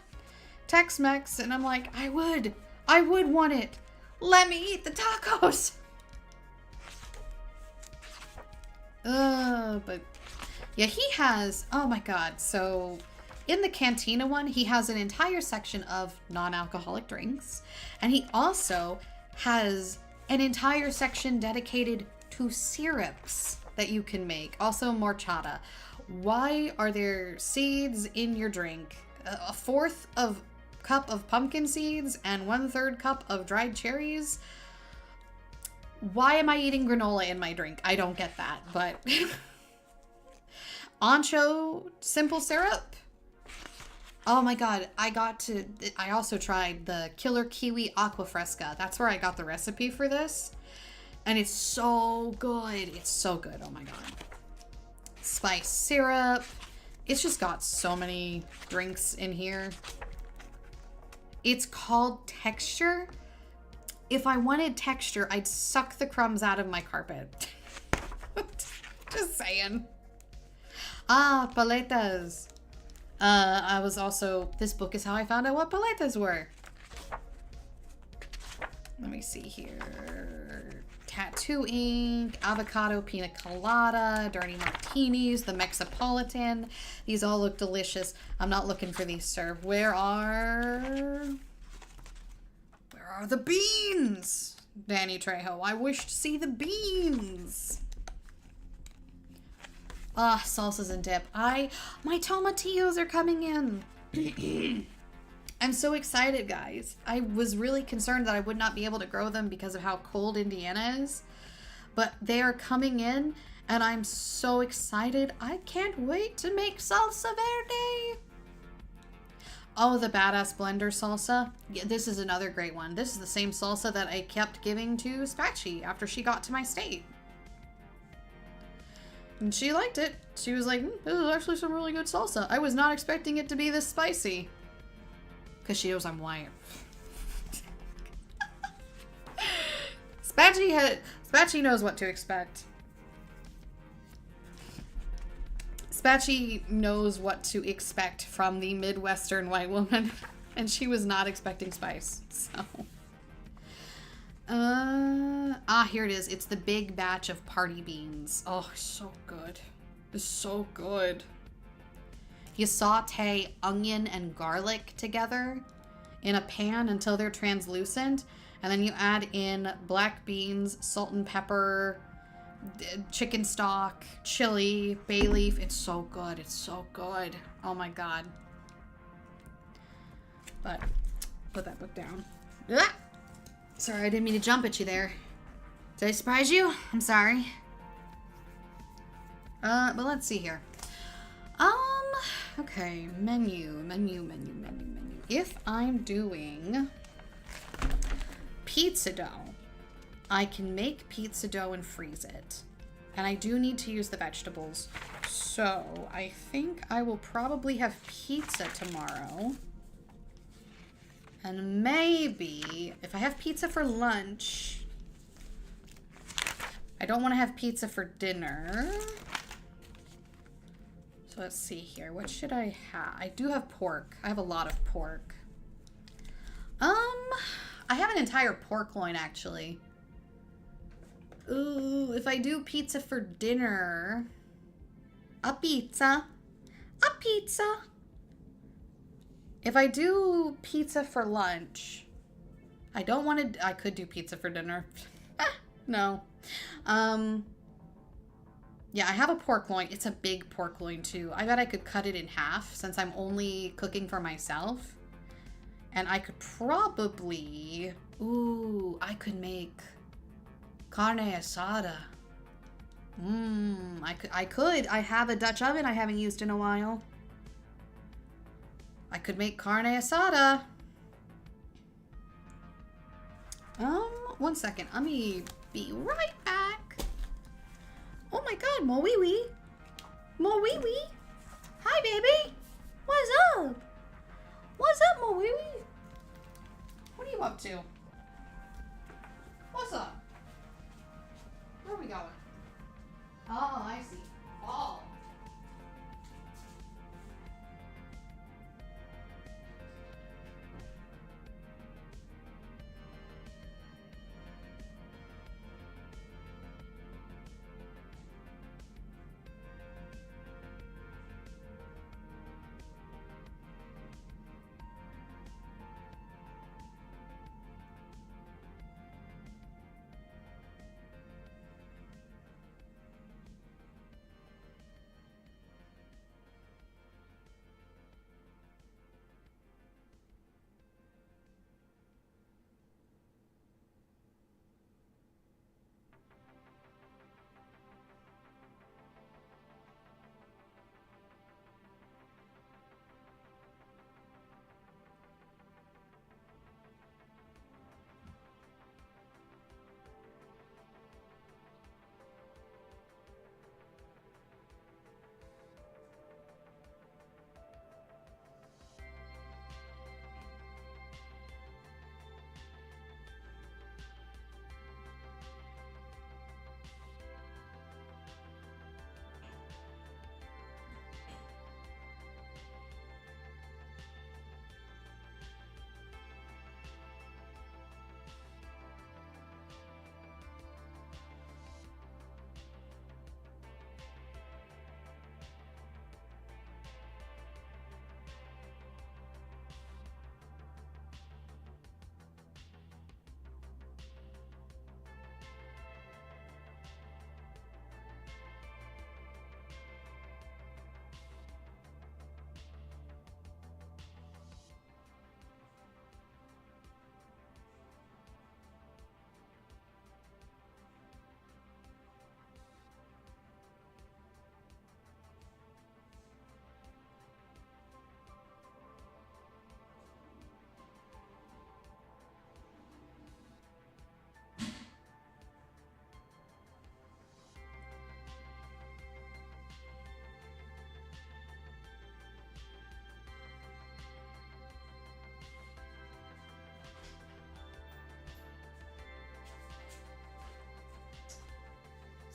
Tex-Mex. And I'm like, I would want it. Let me eat the tacos. But yeah, he has, oh my God. So in the Cantina one, he has an entire section of non-alcoholic drinks. And he also has an entire section dedicated to syrups that you can make. Also horchata. Why are there seeds in your drink? A fourth of cup of pumpkin seeds and 1/3 cup of dried cherries. Why am I eating granola in my drink? I don't get that, but... Ancho simple syrup. Oh my God, I also tried the Killer Kiwi Aqua Fresca. That's where I got the recipe for this. And it's so good. It's so good, oh my God. Spice syrup. It's just got so many drinks in here. It's called Texture. If I wanted texture, I'd suck the crumbs out of my carpet. Just saying. Paletas. I was also, this book is how I found out what paletas were. Let me see here. Tattoo ink, avocado pina colada, dirty martinis, the Mexipolitan. These all look delicious. I'm not looking for these served. Where are the beans? Danny Trejo, I wish to see the beans. Salsas and dip. My tomatillos are coming in. I'm so excited, guys. I was really concerned that I would not be able to grow them because of how cold Indiana is. But they are coming in, And I'm so excited. I can't wait to make salsa verde. Oh, the badass blender salsa. Yeah, this is another great one. This is the same salsa that I kept giving to Spatchy after she got to my state. And she liked it. She was like, this is actually some really good salsa. I was not expecting it to be this spicy. Because she knows I'm white. Spatchy knows what to expect. Spatchy knows what to expect from the Midwestern white woman. And she was not expecting spice. So. Here it is. It's the big batch of party beans. Oh, so good. It's so good. You saute onion and garlic together in a pan until they're translucent. And then you add in black beans, salt and pepper, chicken stock, chili, bay leaf. It's so good. It's so good. Oh my God. But put that book down. Ugh! Sorry, I didn't mean to jump at you there. Did I surprise you? I'm sorry. But let's see here. Okay, menu. If I'm doing pizza dough, I can make pizza dough and freeze it. And I do need to use the vegetables. So I think I will probably have pizza tomorrow. And maybe if I have pizza for lunch, I don't want to have pizza for dinner. So let's see here. What should I have? I do have pork. I have a lot of pork. I have an entire pork loin actually. Ooh, if I do pizza for dinner, a pizza. If I do pizza for lunch, I don't want to, I could do pizza for dinner. No. Yeah, I have a pork loin. It's a big pork loin too. I bet I could cut it in half since I'm only cooking for myself. And I could probably, I could make carne asada. I could. I have a Dutch oven I haven't used in a while. I could make carne asada. One second. Let me be right back. Oh my God, more wee wee. More wee wee. Hi, baby. What's up? What's up, more wee wee? What are you up to? What's up? Where are we going? Oh, I see. Oh.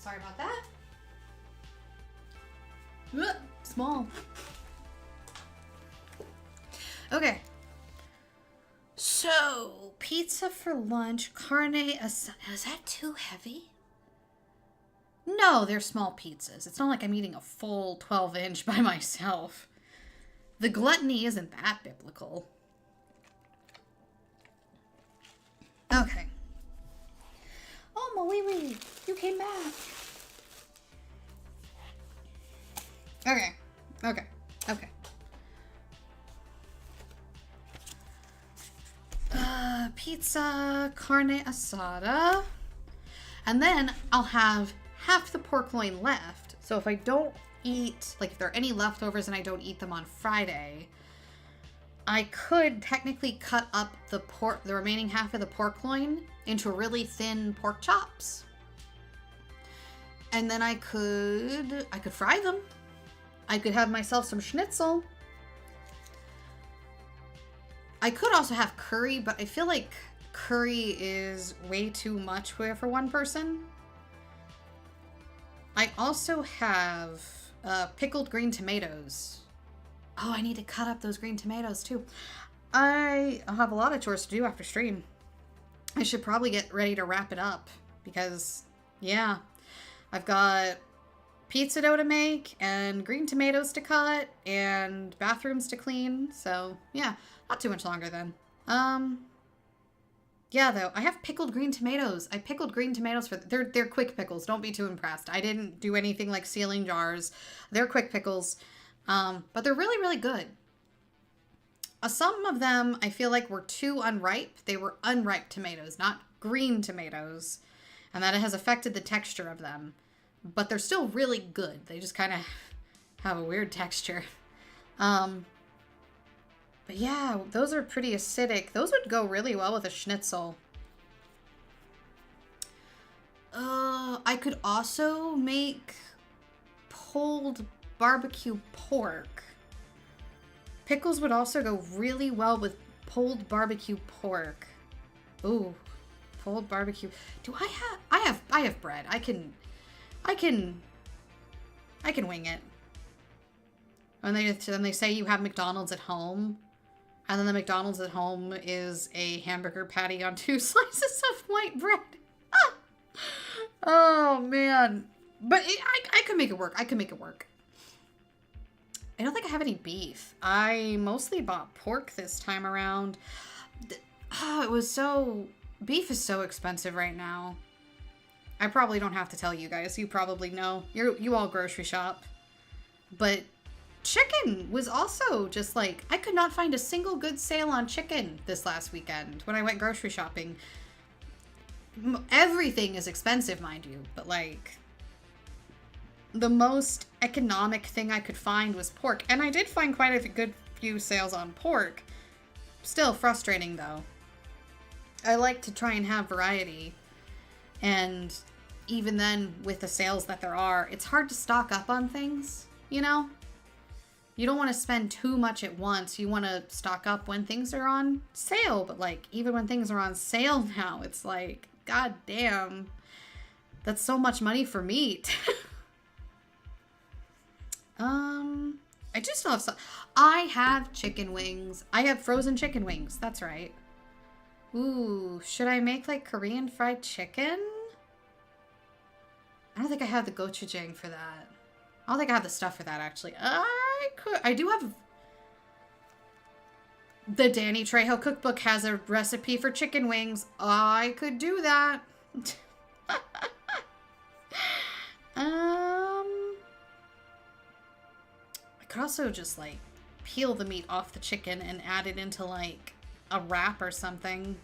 Sorry about that. Ugh, small. Okay. So, pizza for lunch, carne asada. Is that too heavy? No, they're small pizzas. It's not like I'm eating a full 12-inch by myself. The gluttony isn't that biblical. Okay. Oh, my wee, you came back. Okay. Pizza, carne asada. And then I'll have half the pork loin left. So if I don't eat, like if there are any leftovers and I don't eat them on Friday, I could technically cut up the remaining half of the pork loin into really thin pork chops. And then I could fry them. I could have myself some schnitzel. I could also have curry, but I feel like curry is way too much for one person. I also have pickled green tomatoes. Oh, I need to cut up those green tomatoes too. I'll have a lot of chores to do after stream. I should probably get ready to wrap it up because, yeah, I've got pizza dough to make and green tomatoes to cut and bathrooms to clean. So, yeah, not too much longer then. Yeah, though, I have pickled green tomatoes. I pickled green tomatoes they're quick pickles. Don't be too impressed. I didn't do anything like sealing jars. They're quick pickles. But they're really, really good. Some of them I feel like were too unripe. They were unripe tomatoes, not green tomatoes. And that it has affected the texture of them. But they're still really good. They just kind of have a weird texture. But yeah, those are pretty acidic. Those would go really well with a schnitzel. I could also make pulled barbecue pork. Pickles would also go really well with pulled barbecue pork. Ooh, pulled barbecue. I have bread. I can wing it. And then they say you have McDonald's at home, and then the McDonald's at home is a hamburger patty on 2 slices of white bread. Ah! Oh man, but I could make it work. I could make it work. I don't think I have any beef. I mostly bought pork this time around. Beef is so expensive right now. I probably don't have to tell you guys. You probably know. You all grocery shop. But chicken was also just like, I could not find a single good sale on chicken this last weekend when I went grocery shopping. Everything is expensive, mind you, but like the most economic thing I could find was pork. And I did find quite a good few sales on pork. Still frustrating though. I like to try and have variety. And even then, with the sales that there are, it's hard to stock up on things, you know? You don't want to spend too much at once. You want to stock up when things are on sale. But, like, even when things are on sale now, it's like, god damn, that's so much money for meat. I do still have some. I have chicken wings. I have frozen chicken wings. That's right. Ooh, should I make like Korean fried chicken? I don't think I have the gochujang for that. I don't think I have the stuff for that, actually. I do have... The Danny Trejo cookbook has a recipe for chicken wings. I could do that. I could also just, like, peel the meat off the chicken and add it into, like, a wrap or something.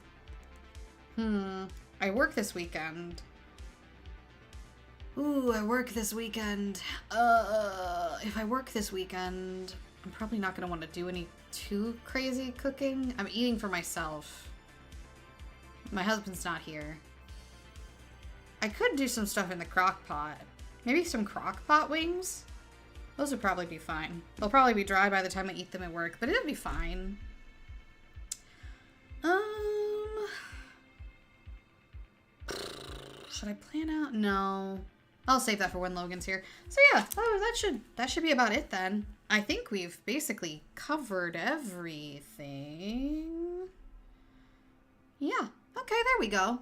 I work this weekend. Ooh, I work this weekend. If I work this weekend, I'm probably not going to want to do any too crazy cooking. I'm eating for myself. My husband's not here. I could do some stuff in the crock pot. Maybe some crock pot wings? Those would probably be fine. They'll probably be dry by the time I eat them at work, but it'll be fine. Should I plan out? No. I'll save that for when Logan's here. So yeah, that should be about it then. I think we've basically covered everything. Yeah. Okay, there we go.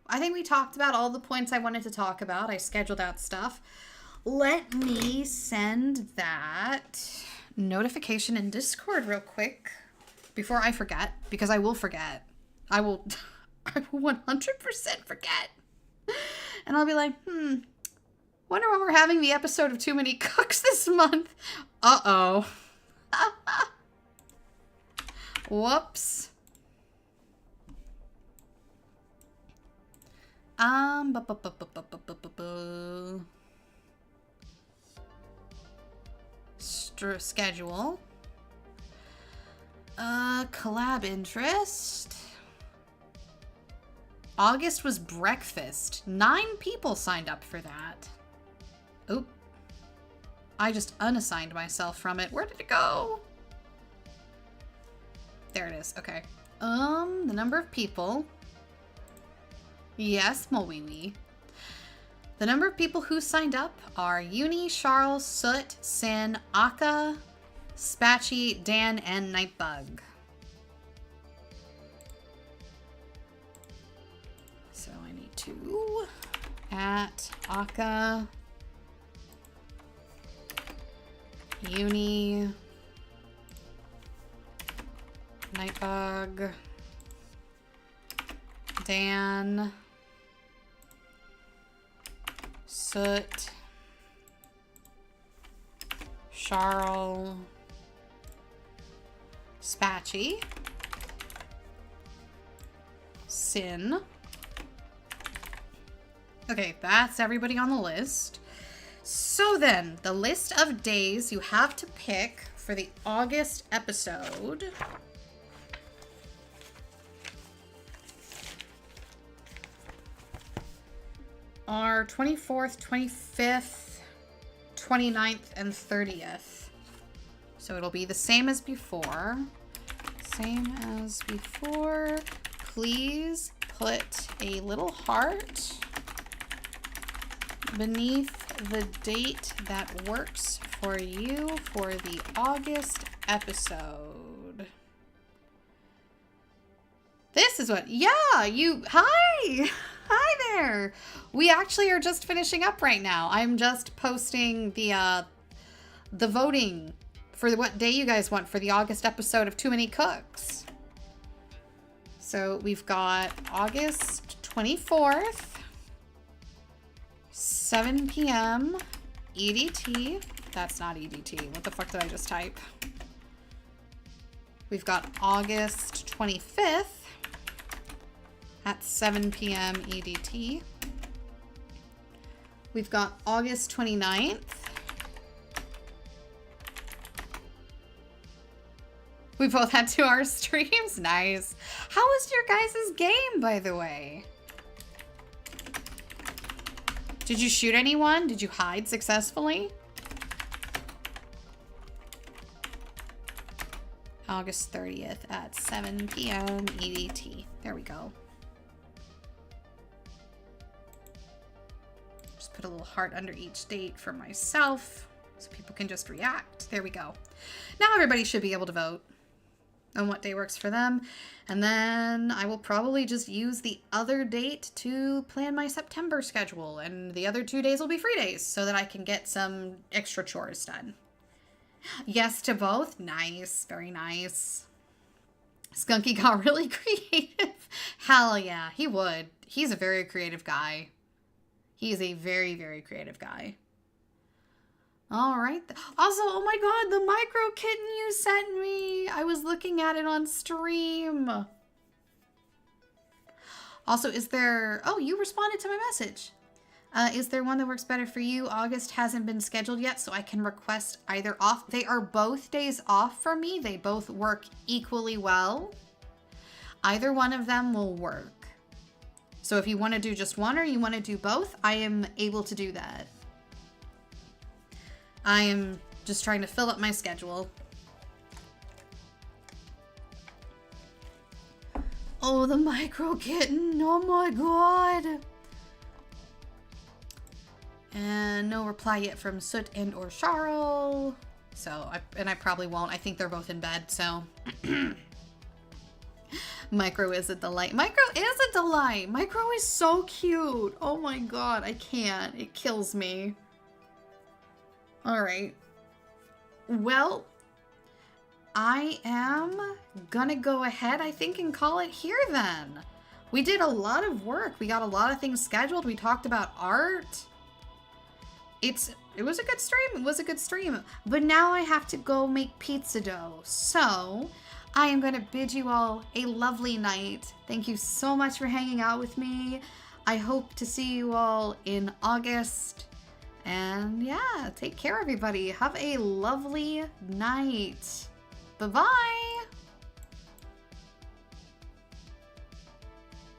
I think we talked about all the points I wanted to talk about. I scheduled out stuff. Let me send that notification in Discord real quick before I forget, because I will forget. I will 100% forget. And I'll be like, wonder when we're having the episode of Too Many Cooks this month. Uh-oh. Whoops. Schedule. Collab interest. August was breakfast. 9 people signed up for that. Oop. I just unassigned myself from it. Where did it go? There it is. Okay. The number of people. Yes, Mowiwi. The number of people who signed up are Uni, Charles, Soot, Sin, Akka, Spatchy, Dan, and Nightbug. So I need to at Akka, Uni, Nightbug, Dan, Soot, Charles, Spatchy, Sin. Okay, that's everybody on the list. So then, the list of days you have to pick for the August episode are 24th, 25th, 29th, and 30th. So it'll be the same as before. Same as before. Please put a little heart beneath the date that works for you for the August episode. This is what, yeah, hi! Hi there! We actually are just finishing up right now. I'm just posting the voting for what day you guys want for the August episode of Too Many Cooks. So we've got August 24th, 7 p.m. EDT. That's not EDT. What the fuck did I just type? We've got August 25th at 7 p.m. EDT. We've got August 29th. We both had 2-hour streams. Nice. How was your guys' game, by the way? Did you shoot anyone? Did you hide successfully? August 30th at 7 p.m. EDT. There we go. Just put a little heart under each date for myself so people can just react. There we go. Now everybody should be able to vote on what day works for them. And then I will probably just use the other date to plan my September schedule. And the other 2 days will be free days so that I can get some extra chores done. Yes to both. Nice. Very nice. Skunky got really creative. Hell yeah, he would. He's a very creative guy. He is a very, very creative guy. All right. Also, oh my god, the micro kitten you sent me. I was looking at it on stream. Also, is there... Oh, you responded to my message. Is there one that works better for you? August hasn't been scheduled yet, so I can request either off. They are both days off for me. They both work equally well. Either one of them will work. So if you want to do just one or you want to do both, I am able to do that. I am just trying to fill up my schedule. Oh, the micro kitten. Oh my god. And no reply yet from Soot and or Charl. So, I probably won't. I think they're both in bed, so. Micro is a delight. Micro is a delight. Micro is so cute. Oh my god, I can't. It kills me. Alright. Well, I am gonna go ahead, I think, and call it here then. We did a lot of work. We got a lot of things scheduled. We talked about art. It was a good stream. It was a good stream. But now I have to go make pizza dough. So I am going to bid you all a lovely night. Thank you so much for hanging out with me. I hope to see you all in August. And yeah, take care, everybody. Have a lovely night. Bye-bye.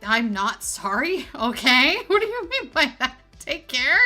I'm not sorry. Okay. What do you mean by that? Take care.